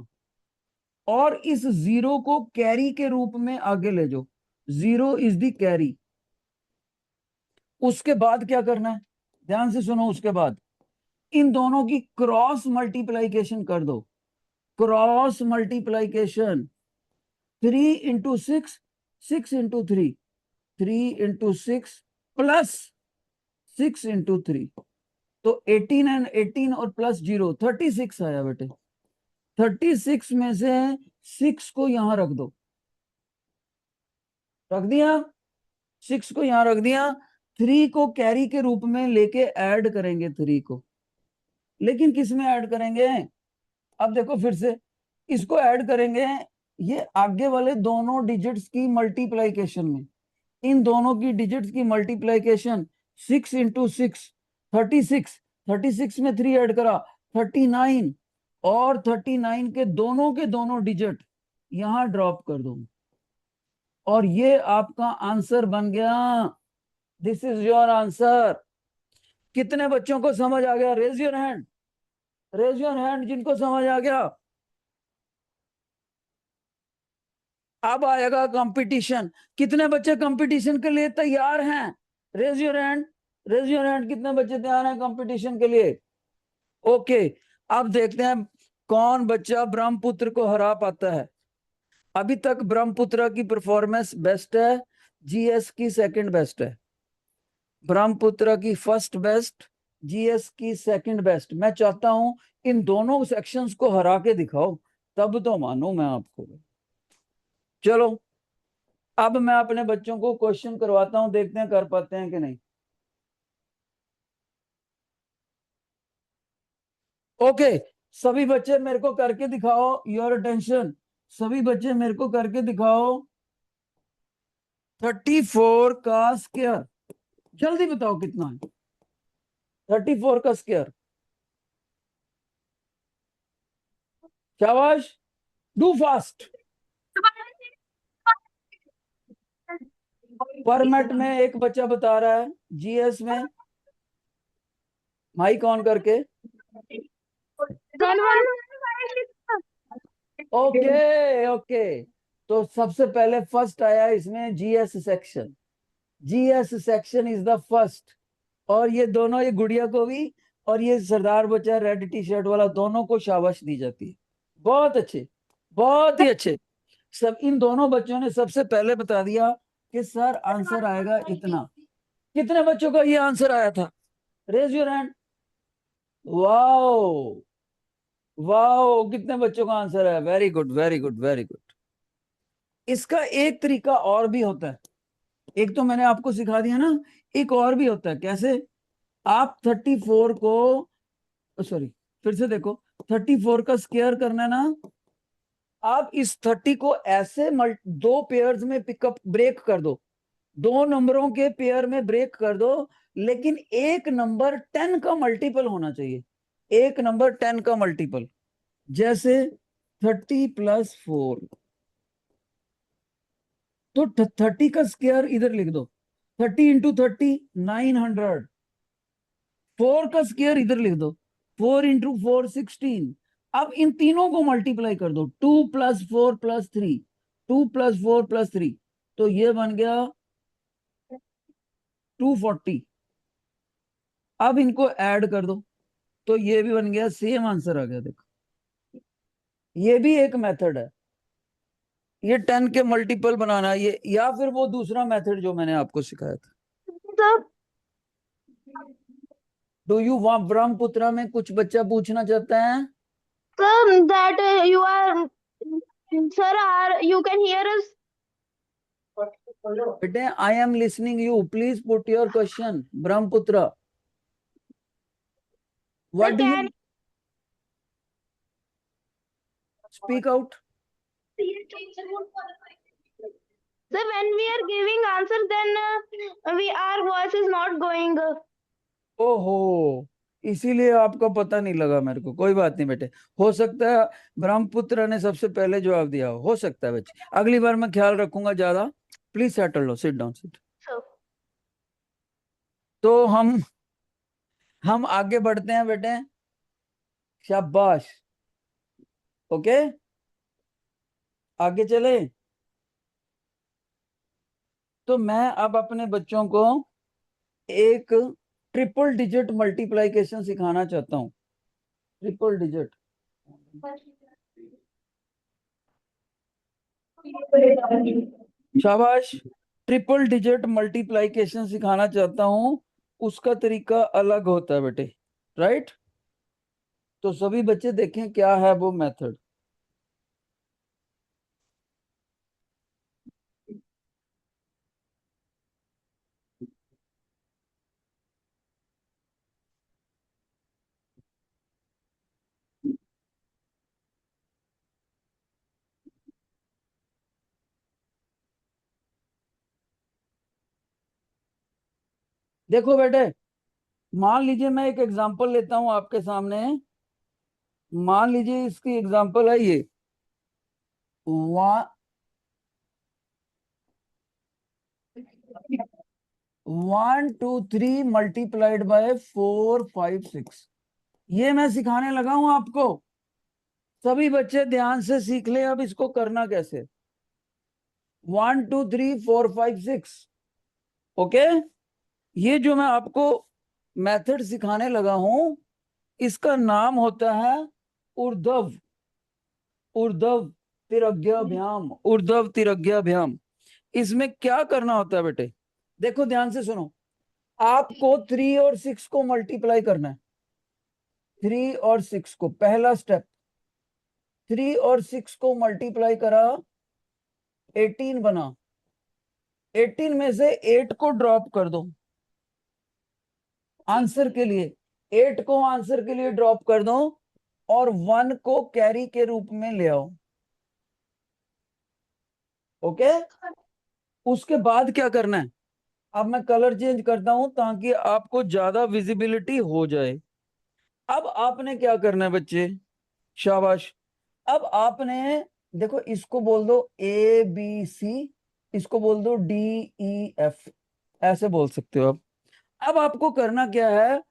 और इस 0 को कैरी के रूप में आगे ले जाओ। 0 इज द कैरी। उसके बाद क्या करना है, ध्यान से सुनो। उसके बाद इन दोनों की क्रॉस मल्टीप्लाइकेशन कर दो। Cross multiplication, 3 × 6, 6 × 3, 3 × 6 plus 6 × 3। तो 18 एंड 18 और प्लस 0, 36 आया बेटे। 36 में से 6 को यहां रख दो। रख दिया, 6 को यहां रख दिया। 3 को कैरी के रूप में लेके ऐड करेंगे 3 को। लेकिन किस में ऐड करेंगे, अब देखो फिर से इसको ऐड करेंगे ये आगे वाले दोनों डिजिट्स की मल्टीप्लाइकेशन में। इन दोनों की डिजिट्स की मल्टीप्लाइकेशन, 6 × 6 36। 36 में 3 ऐड करा 39। और 39 के दोनों डिजिट यहां ड्रॉप कर दो, और ये आपका आंसर बन गया। This is your answer. कितने बच्चों को समझ आ गया, raise your hand. Raise your hand जिनको समझ आ गया। अब आएगा कंपटीशन। कितने बच्चे कंपटीशन के लिए तैयार हैं, raise your hand. Raise your hand, कितने बच्चे तैयार हैं कंपटीशन के लिए। ओके, अब देखते हैं कौन बच्चा ब्रह्मपुत्र को हरा पाता है। अभी तक ब्रह्मपुत्र की परफॉर्मेंस बेस्ट है, जीएस की सेकंड बेस्ट है। ब्रह्मपुत्र की फर्स्ट बेस्ट, जीएस की सेकंड बेस्ट। मैं चाहता हूं इन दोनों सेक्शंस को हरा के दिखाओ, तब तो मानू मैं आपको। चलो, अब मैं अपने बच्चों को क्वेश्चन करवाता हूं, देखते हैं कर पाते हैं कि नहीं। ओके, सभी बच्चे मेरे को करके दिखाओ, योर अटेंशन। सभी बच्चे मेरे को करके दिखाओ 34 का स्क्वायर। जल्दी बताओ कितना है 34 का स्क्वायर। शाबाश, डू फास्ट। फॉर्मेट में एक बच्चा बता रहा है, जीएस में माइक ऑन करके। ओके ओके, तो सबसे पहले फर्स्ट आया इसमें GS section. GS section is the first. और ये दोनों, ये गुड़िया को भी और ये सरदार बच्चा रेड टी शर्ट वाला, दोनों को शाबाश दी जाती है। बहुत अच्छे, बहुत ही अच्छे। सब इन दोनों बच्चों ने सबसे पहले बता दिया कि सर आंसर आएगा इतना। कितने बच्चों का ये आंसर आया था, raise your hand. Wow, wow, कितने बच्चों का आंसर है, very good very good very good. इसका एक तरीका और भी होता है। एक तो मैंने आपको सिखा दिया ना, एक और भी होता है। कैसे, आप 34 को, सॉरी फिर से देखो, 34 का स्क्वायर करना है ना, आप इस 30 को ऐसे दो पेयर्स में पिकअप ब्रेक कर दो। दो नंबरों के पेयर में ब्रेक कर दो, लेकिन एक नंबर 10 का मल्टीपल होना चाहिए। एक नंबर 10 का मल्टीपल। जैसे 30 + 4, तो 30 का स्क्वायर इधर लिख दो। 30 × 30 900। 4 का स्क्वायर इधर लिख दो, 4 × 4 16। अब इन तीनों को मल्टीप्लाई कर दो, 2 + 4 + 3, 2 + 4 + 3, तो ये बन गया 240। अब इनको ऐड कर दो, तो ये भी बन गया, सेम आंसर आ गया। देखो, ये भी एक मेथड है, ये 10 के मल्टीपल बनाना, ये या फिर वो दूसरा मेथड जो मैंने आपको सिखाया था। डू यू वांट, ब्रह्मपुत्र में कुछ बच्चा पूछना चाहता है? Sir, that you are, sir, are you can hear us? बेटे I am listening you, please put your question. Brahmaputra, what Sir, do you can speak out? sir, when we are giving answer, then our voice is not going. ओहो, इसीलिए आपको पता नहीं लगा मेरे को। कोई बात नहीं बेटे, हो सकता है ब्रह्मपुत्र ने सबसे पहले जवाब दिया हो सकता है बच्चे। अगली बार मैं ख्याल रखूंगा ज्यादा। प्लीज सेटल लो, सिट डाउन, सिट। So, तो हम आगे बढ़ते हैं बेटे। शाबाश। ओके, आगे चले। तो मैं अब अपने बच्चों को एक ट्रिपल डिजिट मल्टीप्लिकेशन सिखाना चाहता हूँ। ट्रिपल डिजिट, शाबाश। ट्रिपल डिजिट मल्टीप्लिकेशन सिखाना चाहता हूँ। उसका तरीका अलग होता है बेटे, राइट? तो सभी बच्चे देखें क्या है वो मेथड। देखो बेटे, मान लीजिए मैं एक एग्जांपल लेता हूं आपके सामने। मान लीजिए इसकी एग्जांपल है ये, 1 2 3 मल्टीप्लाइड बाय 4 5 6। ये मैं सिखाने लगा हूं आपको। सभी बच्चे ध्यान से सीख ले अब इसको करना कैसे। 1 2 3 4 5 6। ओके, ये जो मैं आपको मेथड सिखाने लगा हूं, इसका नाम होता है ऊर्ध्व ऊर्ध्व तिरग्याभ्याम। ऊर्ध्व तिरग्याभ्याम। इसमें क्या करना होता है बेटे, देखो ध्यान से सुनो। आपको 3 और 6 को मल्टीप्लाई करना है। 3 और 6 को, पहला स्टेप। 3 और 6 को मल्टीप्लाई करा, 18 बना। 18 में से 8 को ड्रॉप कर दो आंसर के लिए। 8 को आंसर के लिए ड्रॉप कर दो और 1 को कैरी के रूप में ले आओ। ओके, उसके बाद क्या करना है, अब मैं कलर चेंज करता हूं ताकि आपको ज्यादा विजिबिलिटी हो जाए। अब आपने क्या करना है बच्चे, शाबाश। अब आपने देखो, इसको बोल दो ABC, इसको बोल दो DEF, ऐसे बोल सकते हो आप। अब आपको करना क्या है,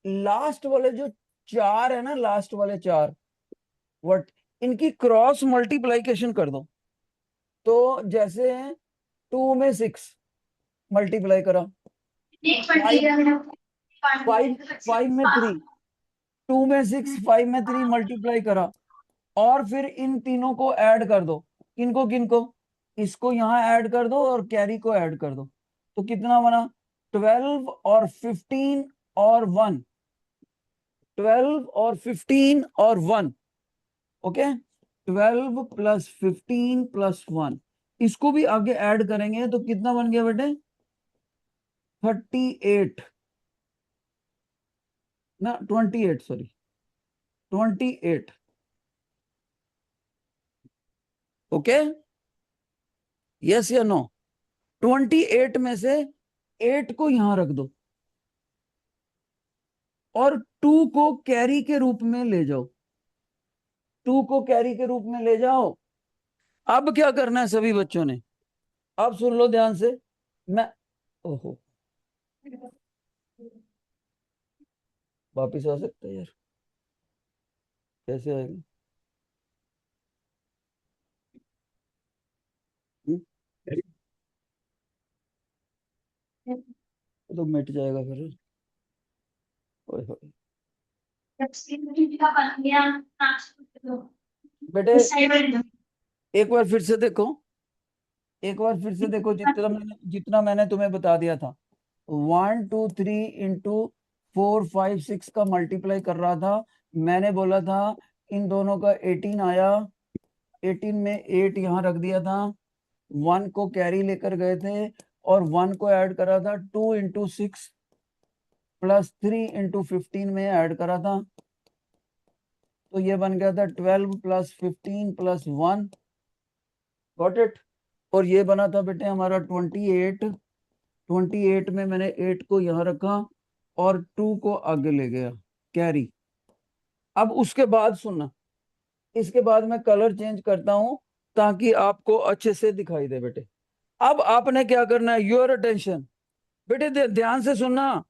लास्ट वाले जो 4 है ना, लास्ट वाले 4 व्हाट, इनकी क्रॉस मल्टीप्लाइकेशन कर दो। तो जैसे 2 में 6 मल्टीप्लाई करा, 5 में 3, 2 में 6, 5 में 3 मल्टीप्लाई करा, और फिर इन तीनों को ऐड कर दो। किनको किनको, इसको यहां ऐड कर दो और कैरी को ऐड कर दो। तो कितना बना, 12 और 15 और 1। 12 और 15 और 1। ओके, 12 + 15 + 1। इसको भी आगे ऐड करेंगे तो कितना बन गया बेटे, 38 ना, 28, सॉरी, 28। ओके, यस या नो? 28 में से 8 को यहां रख दो और 2 को कैरी के रूप में ले जाओ। 2 को कैरी के रूप में ले जाओ। अब क्या करना है सभी बच्चों ने, अब सुन लो ध्यान से। मैं, ओहो, वापिस आ सकता है यार, कैसे आएगा? हम्म? तो मिट जाएगा फिर। ओए होए। बेटे एक बार फिर से देखो, एक बार फिर से देखो, जितना मैंने तुम्हें बता दिया था। 1 2 3 इंटू 4 5 6 का मल्टीप्लाई कर रहा था, मैंने बोला था इन दोनों का 18 आया, 18 में 8 यहाँ रख दिया था, 1 को कैरी लेकर गए थे और 1 को ऐड करा था, 2 इंटू 6 प्लस 3 इंटू 15 में ऐड करा था, तो ये बन गया था 12 प्लस 15 प्लस 1, गॉट इट। और ये बना था बेटे हमारा 28, 28 में मैंने 8 को यहाँ रखा और 2 को आगे ले गया कैरी। अब उसके बाद सुनना, इसके बाद मैं कलर चेंज करता हूं ताकि आपको अच्छे से दिखाई दे बेटे। अब आपने क्या करना है, योर अटेंशन बेटे, ध्यान से सुनना,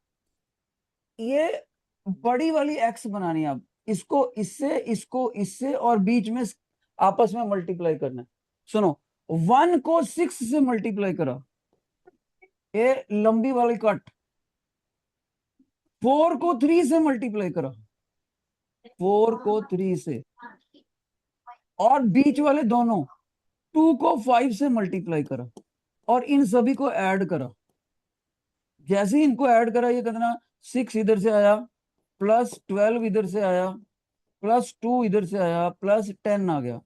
ये बड़ी वाली एक्स बनानी है, आप इसको इससे और बीच में आपस में मल्टीप्लाई करना है। सुनो, 1 को 6 से मल्टीप्लाई करा, ये लंबी वाली कट, 4 को 3 से मल्टीप्लाई करा, 4 को 3 से, और बीच वाले दोनों 2 को 5 से मल्टीप्लाई करा और इन सभी को ऐड करा। जैसे ही इनको ऐड करा, ये कितना, 6 इधर से आया, प्लस 12 इधर से आया, प्लस 2 इधर से आया, प्लस 10 आ गया।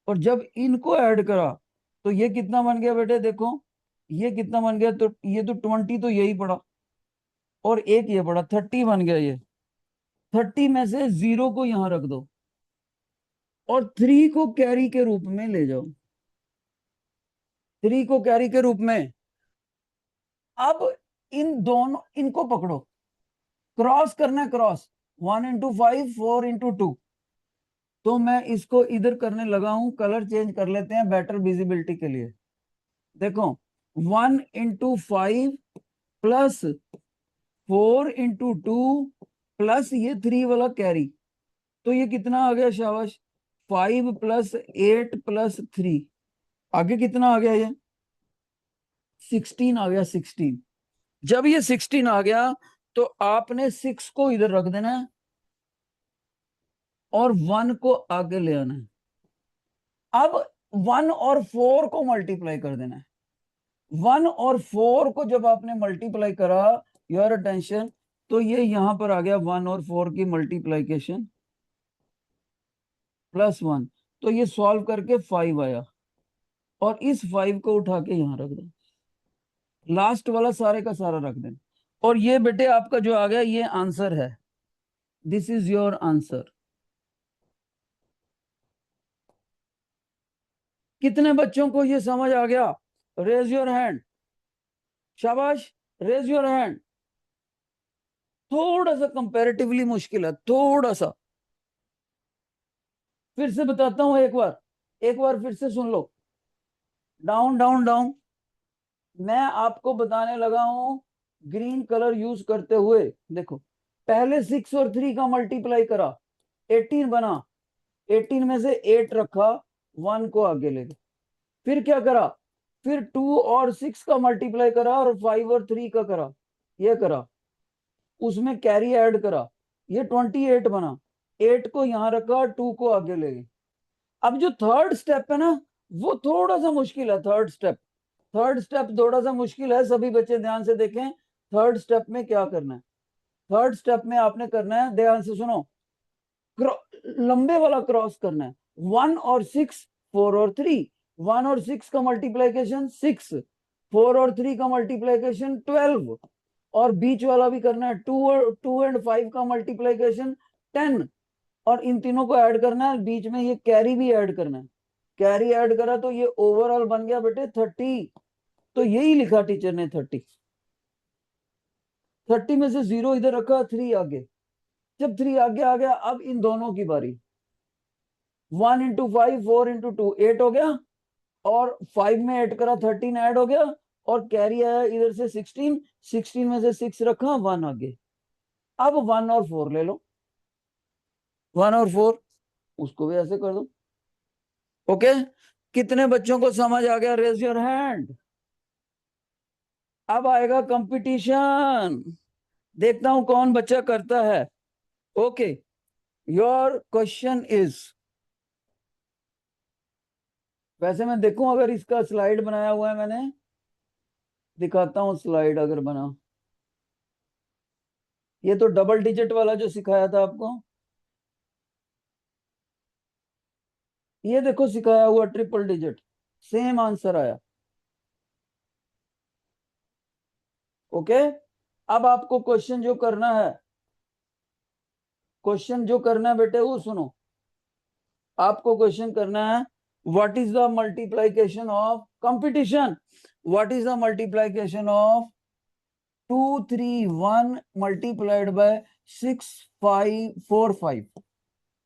और जब इनको ऐड करा तो ये कितना बन गया बेटे, देखो ये कितना बन गया, तो ये तो 20 तो यही पड़ा और एक ये पड़ा, 30 बन गया। ये 30 में से 0 को यहां रख दो और 3 को कैरी के रूप में ले जाओ, 3 को कैरी के रूप में। अब इन दोनों, इनको पकड़ो, क्रॉस करना है, क्रॉस 1 इंटू 5 4 इंटू 2, तो मैं इसको इधर करने लगा हूं, कलर चेंज कर लेते हैं बेटर विजिबिलिटी के लिए। देखो 1 इंटू 5 प्लस 4 इंटू 2 प्लस ये 3 वाला कैरी, तो ये कितना आ गया, शाबाश, 5 प्लस 8 प्लस 3, आगे कितना आ गया, ये 16 आ गया, 16। जब ये 16 आ गया तो आपने 6 को इधर रख देना है और 1 को आगे ले आना है। अब 1 और 4 को मल्टीप्लाई कर देना है। 1 और 4 को जब आपने मल्टीप्लाई करा, योर अटेंशन, तो ये यहां पर आ गया 1 और 4 की मल्टीप्लीकेशन, प्लस 1, तो ये सॉल्व करके 5 आया और इस 5 को उठा के यहां रख दो, लास्ट वाला सारे का सारा रख देना, और ये बेटे आपका जो आ गया ये आंसर है, दिस इज योर आंसर। कितने बच्चों को ये समझ आ गया, रेज योर हैंड, शाबाश, रेज योर हैंड। थोड़ा सा कंपैरेटिवली मुश्किल है, थोड़ा सा, फिर से बताता हूं, एक बार फिर से सुन लो, डाउन डाउन डाउन। मैं आपको बताने लगा हूं ग्रीन कलर यूज करते हुए। देखो, पहले 6 और 3 का मल्टीप्लाई करा, 18 बना, 18 में से 8 रखा, 1 को आगे ले गए। फिर क्या करा, फिर 2 और 6 का मल्टीप्लाई करा और 5 और 3 का करा, ये करा, उसमें कैरी ऐड करा, ये 28 बना, 8 को यहां रखा, 2 को आगे ले गए। अब जो थर्ड स्टेप है ना, वो थोड़ा सा मुश्किल है, थर्ड स्टेप थोड़ा सा मुश्किल है, सभी बच्चे ध्यान से देखें। थर्ड स्टेप में क्या करना है, थर्ड स्टेप में आपने करना है, ध्यान से सुनो, लंबे वाला क्रॉस करना है, 1 और 6, 4 और 3, 1 और 6 का मल्टीप्लीकेशन 6, 4 और 3 का मल्टीप्लीकेशन 12, और बीच वाला भी करना है, 2 एंड 5 का मल्टीप्लीकेशन 10, और इन तीनों को ऐड करना है, बीच में ये कैरी भी ऐड करना है, कैरी ऐड करा तो ये ओवरऑल बन गया बेटे 30, तो यही लिखा टीचर ने 30, 30 में से 0 इधर रखा, 3 आगे, जब 3 आगे आ गया, अब इन दोनों की बारी, 1 इंटू 5 4 इंटू 2 8 हो गया, और 5 में ऐड करा, 13 ऐड हो गया, और कैरी आया इधर से 16, 16 में से 6 रखा, 1 आगे। अब 1 और 4 ले लो, 1 और 4 उसको भी ऐसे कर दो, ओके। कितने बच्चों को समझ आ गया, रेज योर हैंड। अब आएगा कंपटीशन, देखता हूं कौन बच्चा करता है, ओके। योर क्वेश्चन इज, वैसे मैं देखूं अगर इसका स्लाइड बनाया हुआ है, मैंने दिखाता हूं स्लाइड अगर बना, ये तो डबल डिजिट वाला जो सिखाया था आपको, ये देखो सिखाया हुआ ट्रिपल डिजिट, सेम आंसर आया। ओके, अब आपको क्वेश्चन जो करना है, क्वेश्चन जो करना है बेटे वो सुनो। आपको क्वेश्चन करना है, what is the multiplication of competition, what is the multiplication of 231 multiplied by 6545,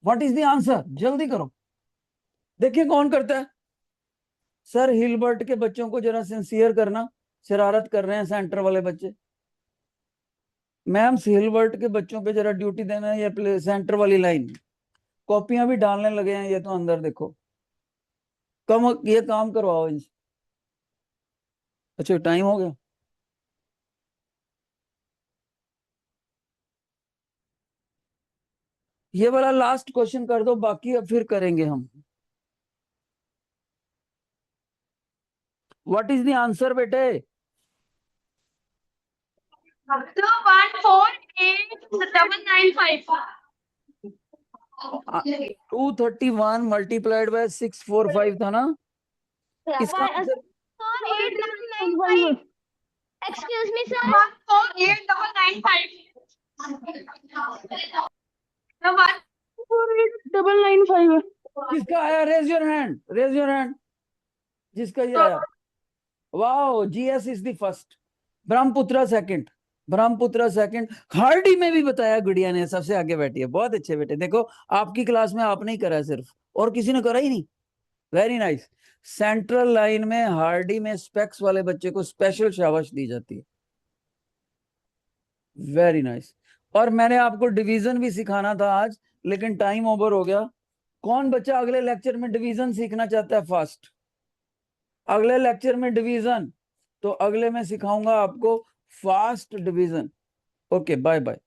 what is the answer, जल्दी करो। देखिए कौन करता है। सर हिलबर्ट के बच्चों को जरा सिंसियर करना, शरारत कर रहे हैं सेंटर वाले बच्चे। मैम हिलबर्ट के बच्चों पे जरा ड्यूटी देना है, ये सेंटर वाली लाइन, कॉपियां भी डालने लगे हैं ये तो, अंदर देखो, कम ये काम करवाओ इनसे। अच्छा टाइम हो गया। ये वाला लास्ट क्वेश्चन कर दो, बाकी अब फिर करेंगे हम। व्हाट इज द आंसर बेटे? 148,995. 231 मल्टीप्लाइड बाय 645 था ना, इसका answer 148,995. Excuse me, sir. 148,995. The 148,995. किसका आया? Raise your hand, raise your hand, जिसका ये आया। Wow, GS is the first, Brahmaputra second, Brahmaputra second. Hardy में भी बताया, गुड़िया ने सबसे आगे बैठी है, बहुत अच्छे बेटे। देखो आपकी क्लास में आपने ही करा सिर्फ, और किसी ने करा ही नहीं। Very nice. सेंट्रल लाइन में हार्डी में स्पेक्स वाले बच्चे को स्पेशल शाबाश दी जाती है। Very nice. और मैंने आपको डिवीजन भी सिखाना था आज, लेकिन टाइम ओवर हो गया। कौन बच्चा अगले लेक्चर में डिवीजन सीखना चाहता है फास्ट? अगले लेक्चर में डिवीजन, तो अगले में सिखाऊंगा आपको fast division. Okay, bye bye.